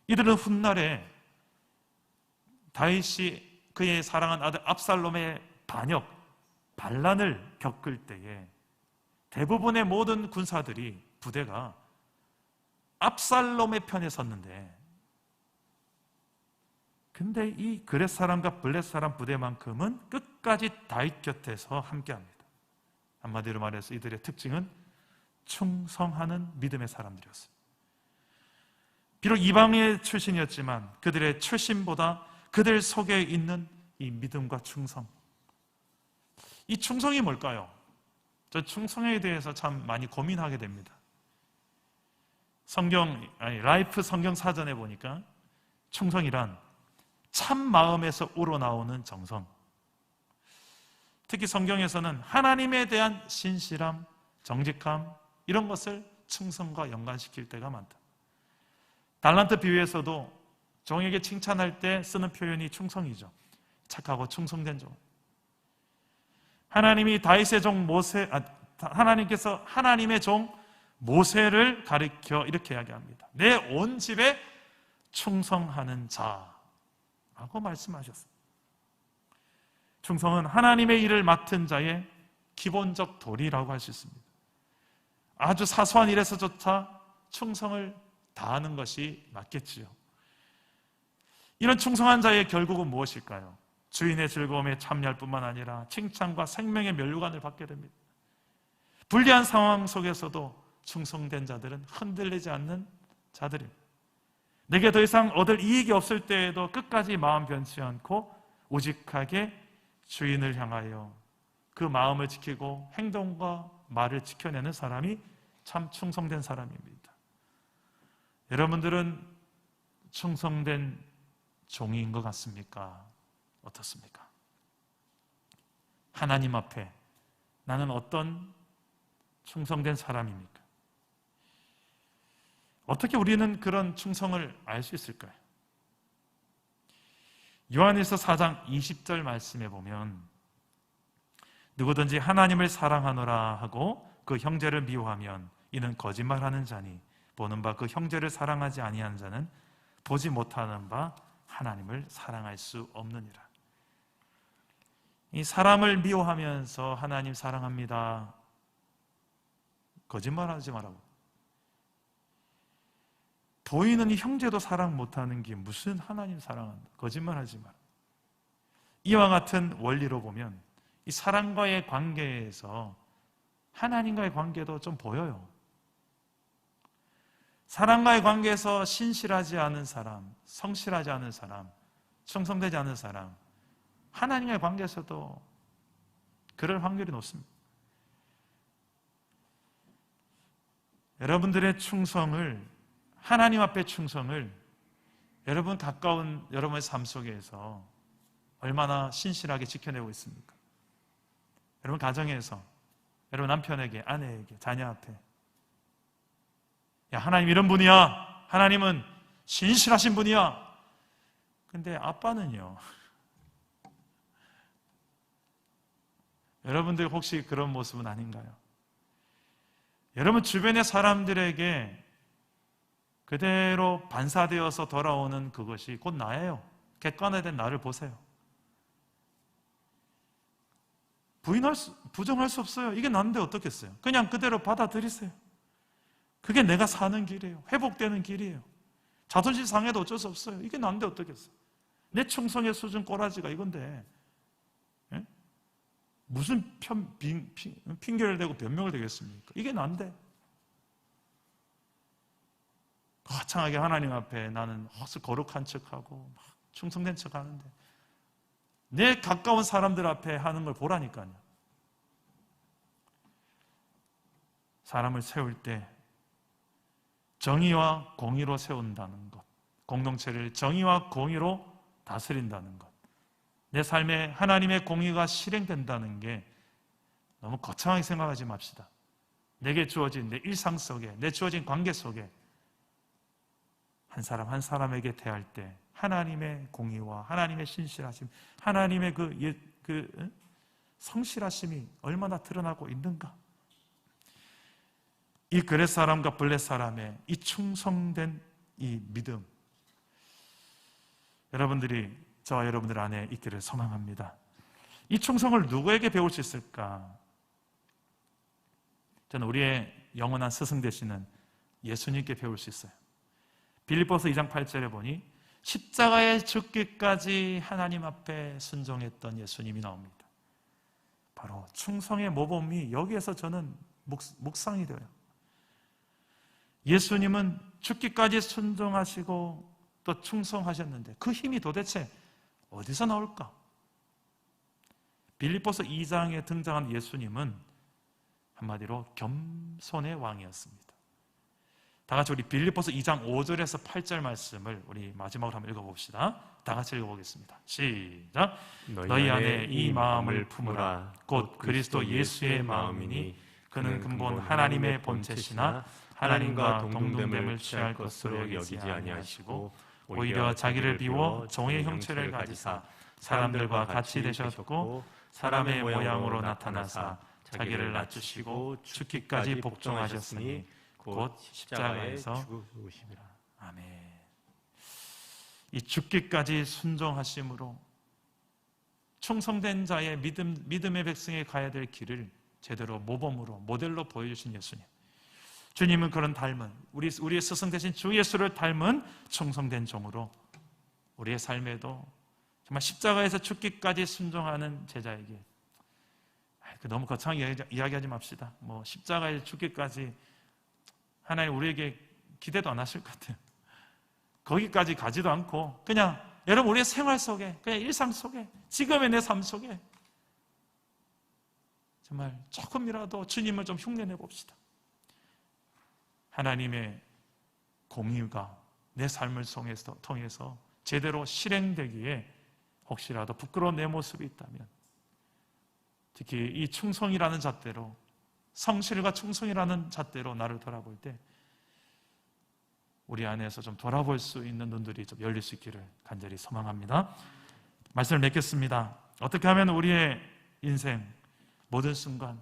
이들은 훗날에 다윗이 그의 사랑한 아들 압살롬의 반역, 반란을 겪을 때에 대부분의 모든 군사들이 부대가 압살롬의 편에 섰는데 근데 이 그렛 사람과 블렛 사람 부대만큼은 끝까지 다윗 곁에서 함께합니다. 한마디로 말해서 이들의 특징은 충성하는 믿음의 사람들이었습니다. 비록 이방의 출신이었지만 그들의 출신보다 그들 속에 있는 이 믿음과 충성, 이 충성이 뭘까요? 저 충성에 대해서 참 많이 고민하게 됩니다. 라이프 성경 사전에 보니까 충성이란 참 마음에서 우러나오는 정성, 특히 성경에서는 하나님에 대한 신실함, 정직함 이런 것을 충성과 연관시킬 때가 많다. 달란트 비유에서도 종에게 칭찬할 때 쓰는 표현이 충성이죠. 착하고 충성된 종. 하나님께서 하나님의 종 모세를 가리켜 이렇게 이야기합니다. 내 온 집에 충성하는 자라고 말씀하셨습니다. 충성은 하나님의 일을 맡은 자의 기본적 도리라고 할 수 있습니다. 아주 사소한 일에서조차 충성을 다하는 것이 맞겠지요. 이런 충성한 자의 결국은 무엇일까요? 주인의 즐거움에 참여할 뿐만 아니라 칭찬과 생명의 면류관을 받게 됩니다. 불리한 상황 속에서도 충성된 자들은 흔들리지 않는 자들입니다. 내게 더 이상 얻을 이익이 없을 때에도 끝까지 마음 변치 않고 우직하게 주인을 향하여 그 마음을 지키고 행동과 말을 지켜내는 사람이 참 충성된 사람입니다. 여러분들은 충성된 종인 것 같습니까? 어떻습니까? 하나님 앞에 나는 어떤 충성된 사람입니까? 어떻게 우리는 그런 충성을 알 수 있을까요? 요한일서 4장 20절 말씀에 보면 누구든지 하나님을 사랑하노라 하고 그 형제를 미워하면 이는 거짓말하는 자니 보는 바 그 형제를 사랑하지 아니하는 자는 보지 못하는 바 하나님을 사랑할 수 없느니라. 이 사람을 미워하면서 하나님 사랑합니다. 거짓말하지 말라고. 보이는 이 형제도 사랑 못하는 게 무슨 하나님 사랑한다. 거짓말하지 마라. 이와 같은 원리로 보면 이 사람과의 관계에서 하나님과의 관계도 좀 보여요. 사람과의 관계에서 신실하지 않은 사람, 성실하지 않은 사람, 충성되지 않은 사람, 하나님의 관계에서도 그럴 확률이 높습니다. 여러분들의 충성을, 하나님 앞에 충성을 여러분 가까운 여러분의 삶 속에서 얼마나 신실하게 지켜내고 있습니까? 여러분 가정에서, 여러분 남편에게, 아내에게, 자녀 앞에, 야, 하나님 이런 분이야. 하나님은 신실하신 분이야. 근데 아빠는요, 여러분들 혹시 그런 모습은 아닌가요? 여러분 주변의 사람들에게 그대로 반사되어서 돌아오는 그것이 곧 나예요. 객관화된 나를 보세요. 부정할 수 없어요. 이게 난데 어떻겠어요? 그냥 그대로 받아들이세요. 그게 내가 사는 길이에요. 회복되는 길이에요. 자존심 상해도 어쩔 수 없어요. 이게 난데 어떻겠어요? 내 충성의 수준 꼬라지가 이건데, 예? 무슨 핑계를 대고 변명을 되겠습니까? 이게 난데. 거창하게 하나님 앞에 나는 거룩한 척하고 막 충성된 척 하는데, 내 가까운 사람들 앞에 하는 걸 보라니까요. 사람을 세울 때 정의와 공의로 세운다는 것, 공동체를 정의와 공의로 다스린다는 것, 내 삶에 하나님의 공의가 실행된다는 게 너무 거창하게 생각하지 맙시다. 내게 주어진 내 일상 속에, 내 주어진 관계 속에 한 사람 한 사람에게 대할 때 하나님의 공의와 하나님의 신실하심, 하나님의 그 성실하심이 얼마나 드러나고 있는가? 이 그렛 사람과 블렛 사람의 이 충성된 이 믿음, 여러분들이, 저와 여러분들 안에 있기를 소망합니다. 이 충성을 누구에게 배울 수 있을까? 저는 우리의 영원한 스승 되시는 예수님께 배울 수 있어요. 빌립보서 2장 8절에 보니 십자가에 죽기까지 하나님 앞에 순종했던 예수님이 나옵니다. 바로 충성의 모범이 여기에서 저는 묵상이 돼요. 예수님은 죽기까지 순종하시고 또 충성하셨는데 그 힘이 도대체 어디서 나올까? 빌립보서 2장에 등장한 예수님은 한마디로 겸손의 왕이었습니다. 다 같이 우리 빌립보서 2장 5절에서 8절 말씀을 우리 마지막으로 한번 읽어봅시다. 다 같이 읽어보겠습니다. 시작. 너희 안에 이 마음을 품으라. 곧 그리스도 예수의 마음이니 그는 근본 하나님의 본체시나 하나님과 동등됨을 취할 것으로 여기지 아니하시고 오히려 자기를 비워 종의 형체를 가지사 사람들과 같이 되셨고 사람의 모양으로 나타나사 자기를 낮추시고 죽기까지 복종하셨으니 곧 십자가에서 죽으시리라. 아멘. 이 죽기까지 순종하심으로 충성된 자의 믿음의 백성에 가야 될 길을 제대로 모범으로 모델로 보여주신 예수님. 주님은 그런 닮은 우리의 스승 되신 주 예수를 닮은 충성된 종으로 우리의 삶에도 정말 십자가에서 죽기까지 순종하는 제자에게 너무 거창하게 이야기하지 맙시다. 뭐 십자가에 죽기까지 하나님 우리에게 기대도 안 하실 것 같아요. 거기까지 가지도 않고 그냥 여러분 우리의 생활 속에, 그냥 일상 속에, 지금의 내 삶 속에 정말 조금이라도 주님을 좀 흉내내 봅시다. 하나님의 공의가 내 삶을 통해서 제대로 실행되기에 혹시라도 부끄러운 내 모습이 있다면 특히 이 충성이라는 잣대로, 성실과 충성이라는 잣대로 나를 돌아볼 때 우리 안에서 좀 돌아볼 수 있는 눈들이 좀 열릴 수 있기를 간절히 소망합니다. 말씀을 맺겠습니다. 어떻게 하면 우리의 인생 모든 순간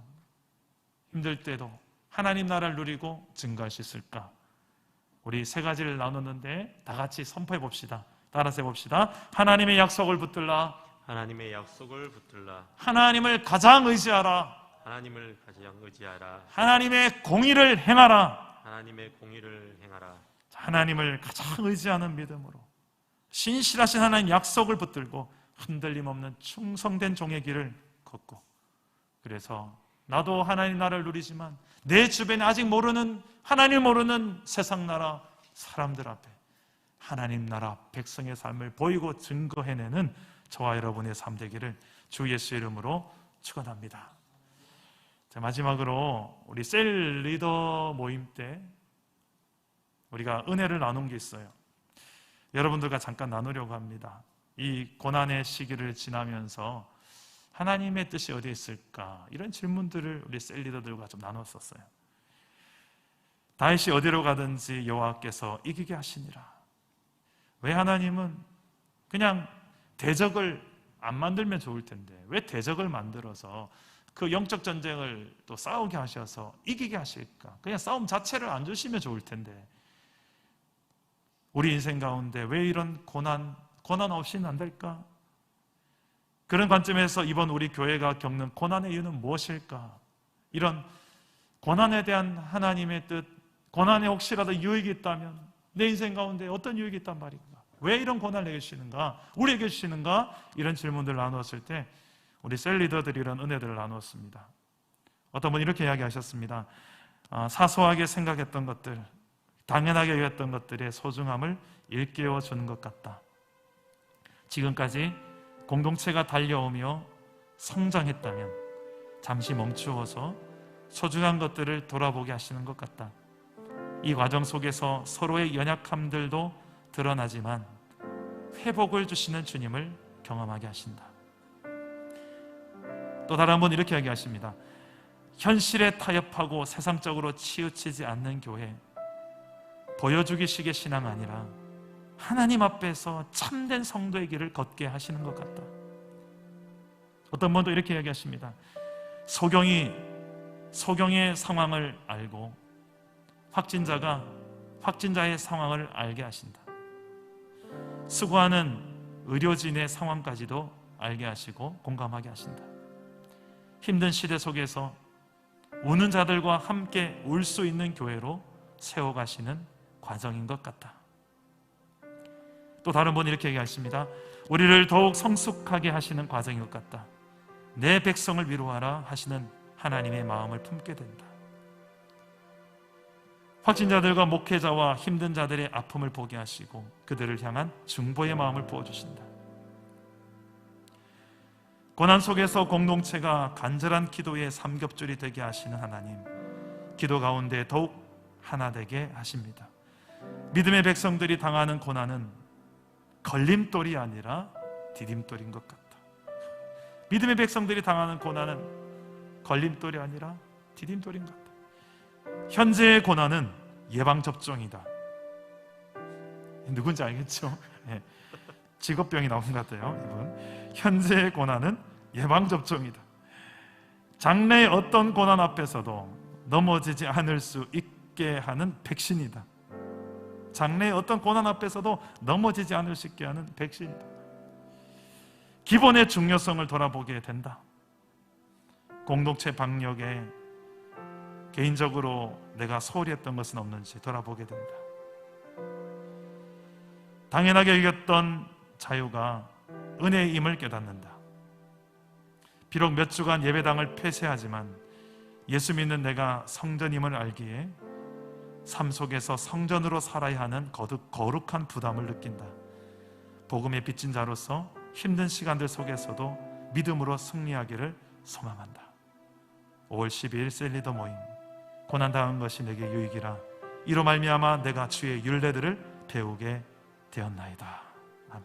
힘들 때도 하나님 나라를 누리고 증거할 수 있을까? 우리 세 가지를 나눴는데 다 같이 선포해 봅시다. 따라서 해봅시다. 하나님의 약속을 붙들라. 하나님의 약속을 붙들라. 하나님을 가장 의지하라. 하나님을 가장 의지하라. 하나님의 공의를 행하라. 하나님의 공의를 행하라. 하나님을 가장 의지하는 믿음으로 신실하신 하나님 약속을 붙들고 흔들림 없는 충성된 종의 길을 걷고, 그래서 나도 하나님 나라를 누리지만 내 주변에 아직 모르는, 하나님 모르는 세상 나라 사람들 앞에 하나님 나라 백성의 삶을 보이고 증거해내는 저와 여러분의 삶 되기를 주 예수 이름으로 축원합니다. 자, 마지막으로 우리 셀 리더 모임 때 우리가 은혜를 나눈 게 있어요. 여러분들과 잠깐 나누려고 합니다. 이 고난의 시기를 지나면서 하나님의 뜻이 어디에 있을까? 이런 질문들을 우리 셀 리더들과 좀 나눴었어요. 다윗이 어디로 가든지 여호와께서 이기게 하시니라. 왜 하나님은 그냥 대적을 안 만들면 좋을 텐데 왜 대적을 만들어서 그 영적 전쟁을 또 싸우게 하셔서 이기게 하실까? 그냥 싸움 자체를 안 주시면 좋을 텐데 우리 인생 가운데 왜 이런 고난 없이는 안 될까? 그런 관점에서 이번 우리 교회가 겪는 고난의 이유는 무엇일까? 이런 고난에 대한 하나님의 뜻, 고난에 혹시라도 유익이 있다면 내 인생 가운데 어떤 유익이 있단 말인가? 왜 이런 고난을 내게 주시는가? 우리에게 주시는가? 이런 질문들을 나누었을 때 우리 셀 리더들이 이런 은혜들을 나누었습니다. 어떤 분이 이렇게 이야기하셨습니다. 사소하게 생각했던 것들, 당연하게 여겼던 것들의 소중함을 일깨워 주는 것 같다. 지금까지 공동체가 달려오며 성장했다면 잠시 멈추어서 소중한 것들을 돌아보게 하시는 것 같다. 이 과정 속에서 서로의 연약함들도 드러나지만 회복을 주시는 주님을 경험하게 하신다. 또 다른 분 이렇게 이야기하십니다. 현실에 타협하고 세상적으로 치우치지 않는 교회, 보여주기식의 신앙 아니라 하나님 앞에서 참된 성도의 길을 걷게 하시는 것 같다. 어떤 분도 이렇게 이야기하십니다. 소경의 상황을 알고 확진자가 확진자의 상황을 알게 하신다. 수고하는 의료진의 상황까지도 알게 하시고 공감하게 하신다. 힘든 시대 속에서 우는 자들과 함께 울 수 있는 교회로 세워가시는 과정인 것 같다. 또 다른 분이 이렇게 얘기하십니다. 우리를 더욱 성숙하게 하시는 과정인 것 같다. 내 백성을 위로하라 하시는 하나님의 마음을 품게 된다. 확진자들과 목회자와 힘든 자들의 아픔을 보게 하시고 그들을 향한 중보의 마음을 부어주신다. 고난 속에서 공동체가 간절한 기도의 삼겹줄이 되게 하시는 하나님, 기도 가운데 더욱 하나 되게 하십니다. 믿음의 백성들이 당하는 고난은 걸림돌이 아니라 디딤돌인 것 같다. 믿음의 백성들이 당하는 고난은 걸림돌이 아니라 디딤돌인 것 같다. 현재의 고난은 예방접종이다. 누군지 알겠죠? 네. 직업병이 나온 것 같아요, 이분. 현재의 고난은 예방접종이다. 장래의 어떤 고난 앞에서도 넘어지지 않을 수 있게 하는 백신이다. 장래의 어떤 고난 앞에서도 넘어지지 않을 수 있게 하는 백신이다. 기본의 중요성을 돌아보게 된다. 공동체 방역에 개인적으로 내가 소홀히 했던 것은 없는지 돌아보게 된다. 당연하게 여겼던 자유가 은혜의 힘을 깨닫는다. 비록 몇 주간 예배당을 폐쇄하지만 예수 믿는 내가 성전임을 알기에 삶 속에서 성전으로 살아야 하는 거룩한 부담을 느낀다. 복음의 빚진 자로서 힘든 시간들 속에서도 믿음으로 승리하기를 소망한다. 5월 12일 셀리더 모임, 고난당한 것이 내게 유익이라 이로 말미암아 내가 주의 율례들을 배우게 되었나이다. 아멘.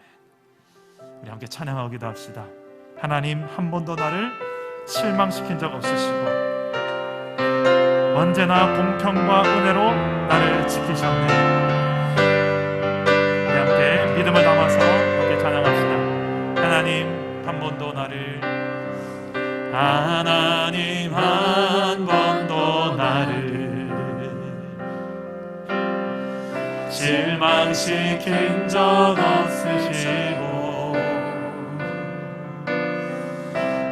우리 함께 찬양하고 기도합시다. 하나님, 한 번도 나를 실망시킨 적 없으시고 언제나 공평과 은혜로 나를 지키셨네. 우리 함께 믿음을 담아서 함께 찬양합시다. 하나님, 한 번도 나를, 하나님 한 번도 나를 실망시킨 적 없으시고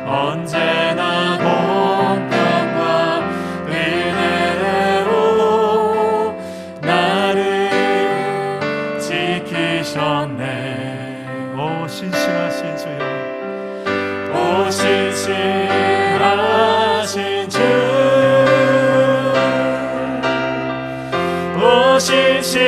언제나 공평과 은혜로 나를 지키셨네. 오 신실하신 주여, 오 신실하신 주, 오 신실하신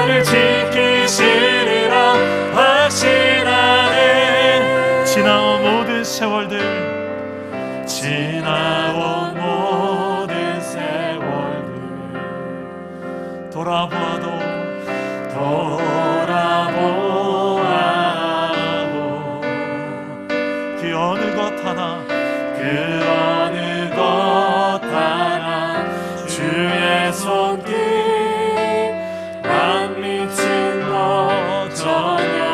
나를 지키시리라 확신하네. 지나온 모든 세월들, 지나온 모든 세월들 돌아보아도 그 어느 것 하나 주의 손길 안 미친 것 전혀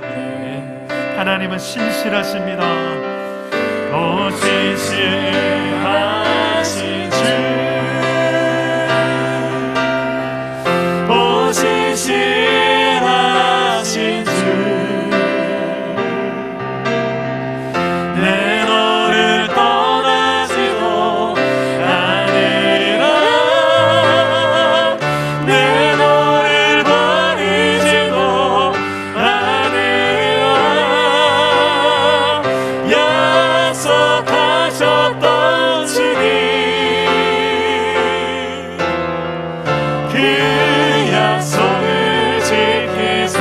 없네. 하나님은 신실하십니다. 오 신실하신 주, 오 신실하신 주, 내 너를 떠나지도 않으리라, 내 너를 버리지도 않으리라. 약속하셨던 주님, 그 약속을 지키사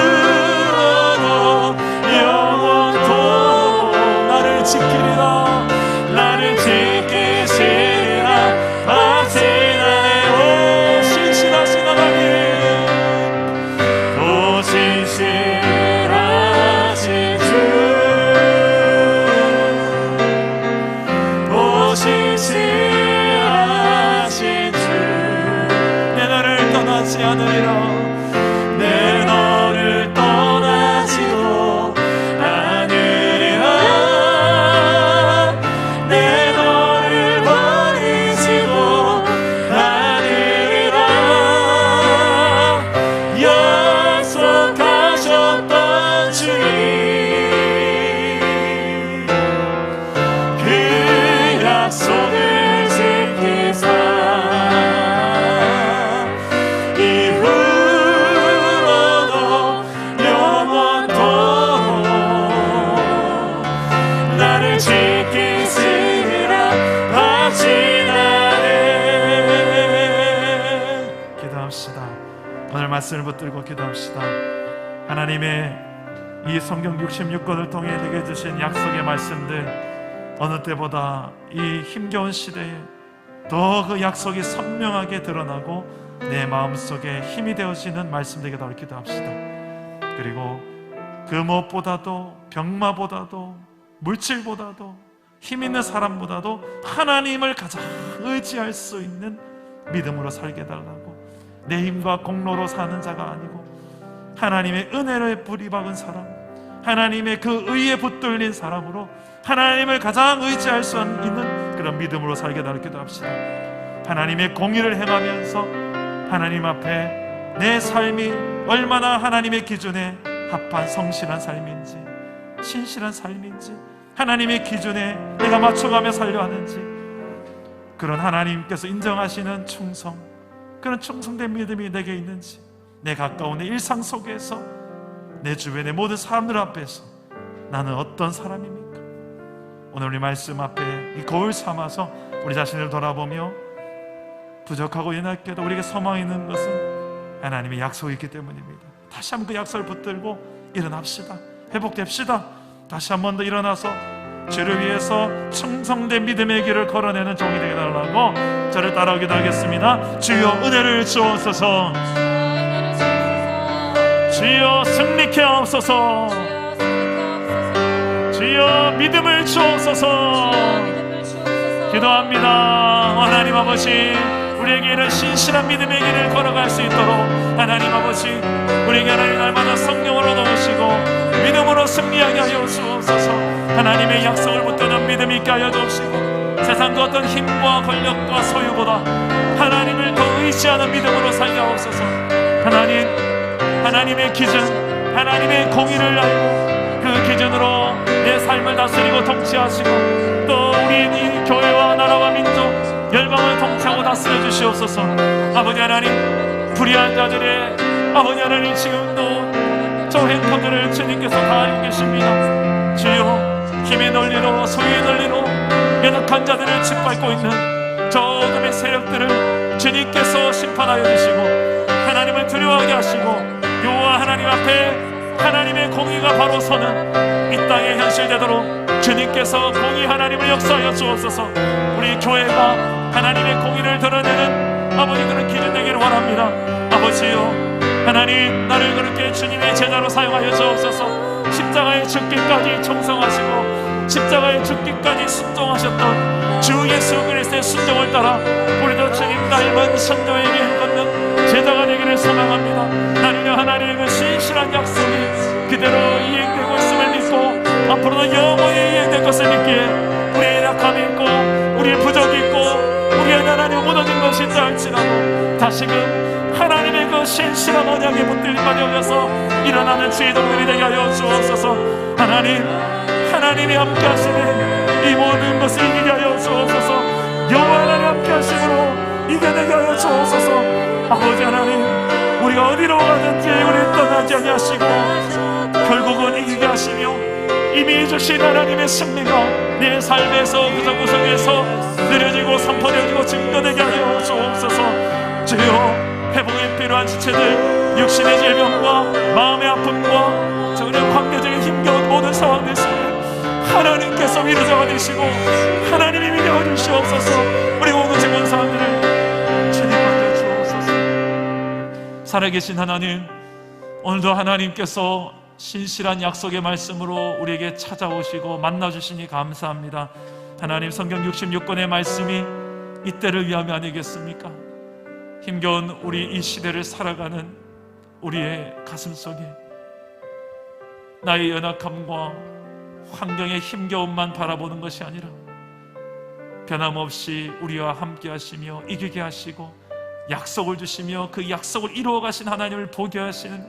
이후로도 영원토록 나를 지키리라, 나를 지키시리라 확신하네. 오 신실하신 하나님, 오 신실하신 주, 오 신실하신 주, 내 너를 떠나지 않으리라, 내 너를 떠나지도 않으리라, 내 너를 버리지도 않으리라. 약속하셨던 주님, 그 약속을 지키사 이후로도 영원토록 나를 지키시리라 확신하네. 기도합시다. 오늘 말씀을 붙들고 기도합시다. 하나님의 이 성경 66권을 통해 내게 주신 약속의 말씀들, 어느 때보다 이 힘겨운 시대에 더 그 약속이 선명하게 드러나고 내 마음속에 힘이 되어지는 말씀 되게 달라고 기도합시다. 그리고 그 무엇보다도, 병마보다도, 물질보다도, 힘 있는 사람보다도 하나님을 가장 의지할 수 있는 믿음으로 살게 달라고, 내 힘과 공로로 사는 자가 아니고 하나님의 은혜로 불이 박은 사람, 하나님의 그 의에 붙들린 사람으로 하나님을 가장 의지할 수 있는 그런 믿음으로 살게 달라고 기도합시다. 하나님의 공의를 행하면서 하나님 앞에 내 삶이 얼마나 하나님의 기준에 합한 성실한 삶인지, 신실한 삶인지, 하나님의 기준에 내가 맞춰가며 살려 하는지, 그런 하나님께서 인정하시는 충성, 그런 충성된 믿음이 내게 있는지, 내 가까운 내 일상 속에서 내 주변의 모든 사람들 앞에서 나는 어떤 사람입니까? 오늘 우리 말씀 앞에 이 거울 삼아서 우리 자신을 돌아보며 부족하고 연약해도 우리에게 소망이 있는 것은 하나님의 약속이 있기 때문입니다. 다시 한번 그 약속을 붙들고 일어납시다. 회복됩시다. 다시 한 번 더 일어나서 주를 위해서 충성된 믿음의 길을 걸어내는 종이 되게 달라고 저를 따라오기도 하겠습니다. 주여 은혜를 주옵소서, 주여 승리케 하옵소서, 주여 믿음을 주옵소서. 기도합니다. 하나님 아버지, 우리에게 이런 신실한 믿음의 길을 걸어갈 수 있도록 하나님 아버지, 우리에게 하나님 날마다 성령으로 넣으시고 믿음으로 승리하게 하여 주옵소서. 하나님의 약속을 붙드는 믿음이 있게 하여 주옵시고, 세상 그 어떤 힘과 권력과 소유보다 하나님을 더 의지하는 믿음으로 살게 하옵소서. 하나님의 기준, 하나님의 공의를 알고 그 기준으로 내 삶을 다스리고 통치하시고, 또 우리 이 교회와 나라와 민족, 열방을 통치하고 다스려 주시옵소서. 아버지 하나님, 불의한 자들의 아버지 하나님, 지금도 저 행포들을 주님께서 다 알고 계십니다. 주여, 힘의 논리로, 소유의 논리로 연약한 자들을 짓밟고 있는 저 어둠의 세력들을 주님께서 심판하여 주시고 하나님을 두려워하게 하시고 여호와 하나님 앞에 하나님의 공의가 바로 서는 이 땅에 현실되도록 주님께서 공의 하나님을 역사하여 주옵소서. 우리 교회가 하나님의 공의를 드러내는 아버지 그런 기준 되기를 원합니다. 아버지요, 하나님 나를 그렇게 주님의 제자로 사용하여 주옵소서. 십자가에 죽기까지 충성하시고 십자가에 죽기까지 순종하셨던 주 예수 그리스도의 순종을 따라 우리도 주님 닮은 선도에게 걷는 제자가 되기를 소망합니다. 나는요 하나님의 그 신실한 약속이 그대로 이행되고 있음을 믿고 앞으로도 영원히 이행될 것을 믿기에 우리의 약함이 있고 우리의 부족이 있고 우리의 하나님 무너진 것이 있다 할지라도 다시금 하나님의 그 신실한 언약에 붙들림만 여겨서 일어나는 주의동들이 되게 하여 주옵소서. 하나님이 함께 하시네 이 모든 것을 이기게 하여 주옵소서. 여호와 하나님 함께 하심으로 이겨내게 하여 주옵소서. 아버지 하나님, 우리가 어디로 가든지 우리를 떠나지 아니하시고 결국은 이기게 하시며 이미 주신 하나님의 승리가 내 삶에서 구석구석에서 느려지고 선포되어지고 증거되게 하여 주옵소서. 주여, 회복이 필요한 지체들, 육신의 질병과 마음의 아픔과 전혀 관계적인 힘겨운 모든 상황들 속에 하나님께서 위로자가 되시고 하나님이 위로해 주시옵소서. 우리 오늘 온 사람들을 주님 받여 주옵소서. 살아계신 하나님, 오늘도 하나님께서 신실한 약속의 말씀으로 우리에게 찾아오시고 만나주시니 감사합니다. 하나님, 성경 66권의 말씀이 이때를 위함이 아니겠습니까? 힘겨운 우리 이 시대를 살아가는 우리의 가슴 속에 나의 연약함과 환경의 힘겨움만 바라보는 것이 아니라 변함없이 우리와 함께 하시며 이기게 하시고 약속을 주시며 그 약속을 이루어 가신 하나님을 보게 하시는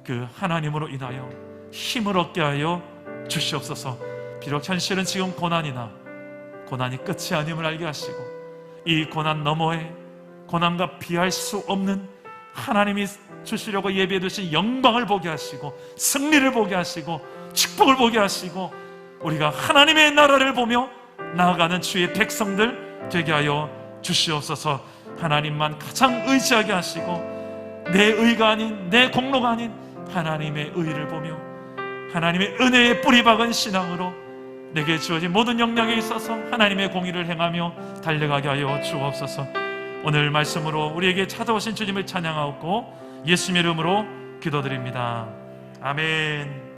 그 하나님으로 인하여 힘을 얻게 하여 주시옵소서. 비록 현실은 지금 고난이 끝이 아님을 알게 하시고 이 고난 너머에 고난과 비할 수 없는 하나님이 주시려고 예비해 두신 영광을 보게 하시고 승리를 보게 하시고 축복을 보게 하시고 우리가 하나님의 나라를 보며 나아가는 주의 백성들 되게 하여 주시옵소서. 하나님만 가장 의지하게 하시고 내 의가 아닌 내 공로가 아닌 하나님의 의를 보며 하나님의 은혜에 뿌리 박은 신앙으로 내게 주어진 모든 역량에 있어서 하나님의 공의를 행하며 달려가게 하여 주옵소서. 오늘 말씀으로 우리에게 찾아오신 주님을 찬양하옵고 예수님의 이름으로 기도드립니다. 아멘.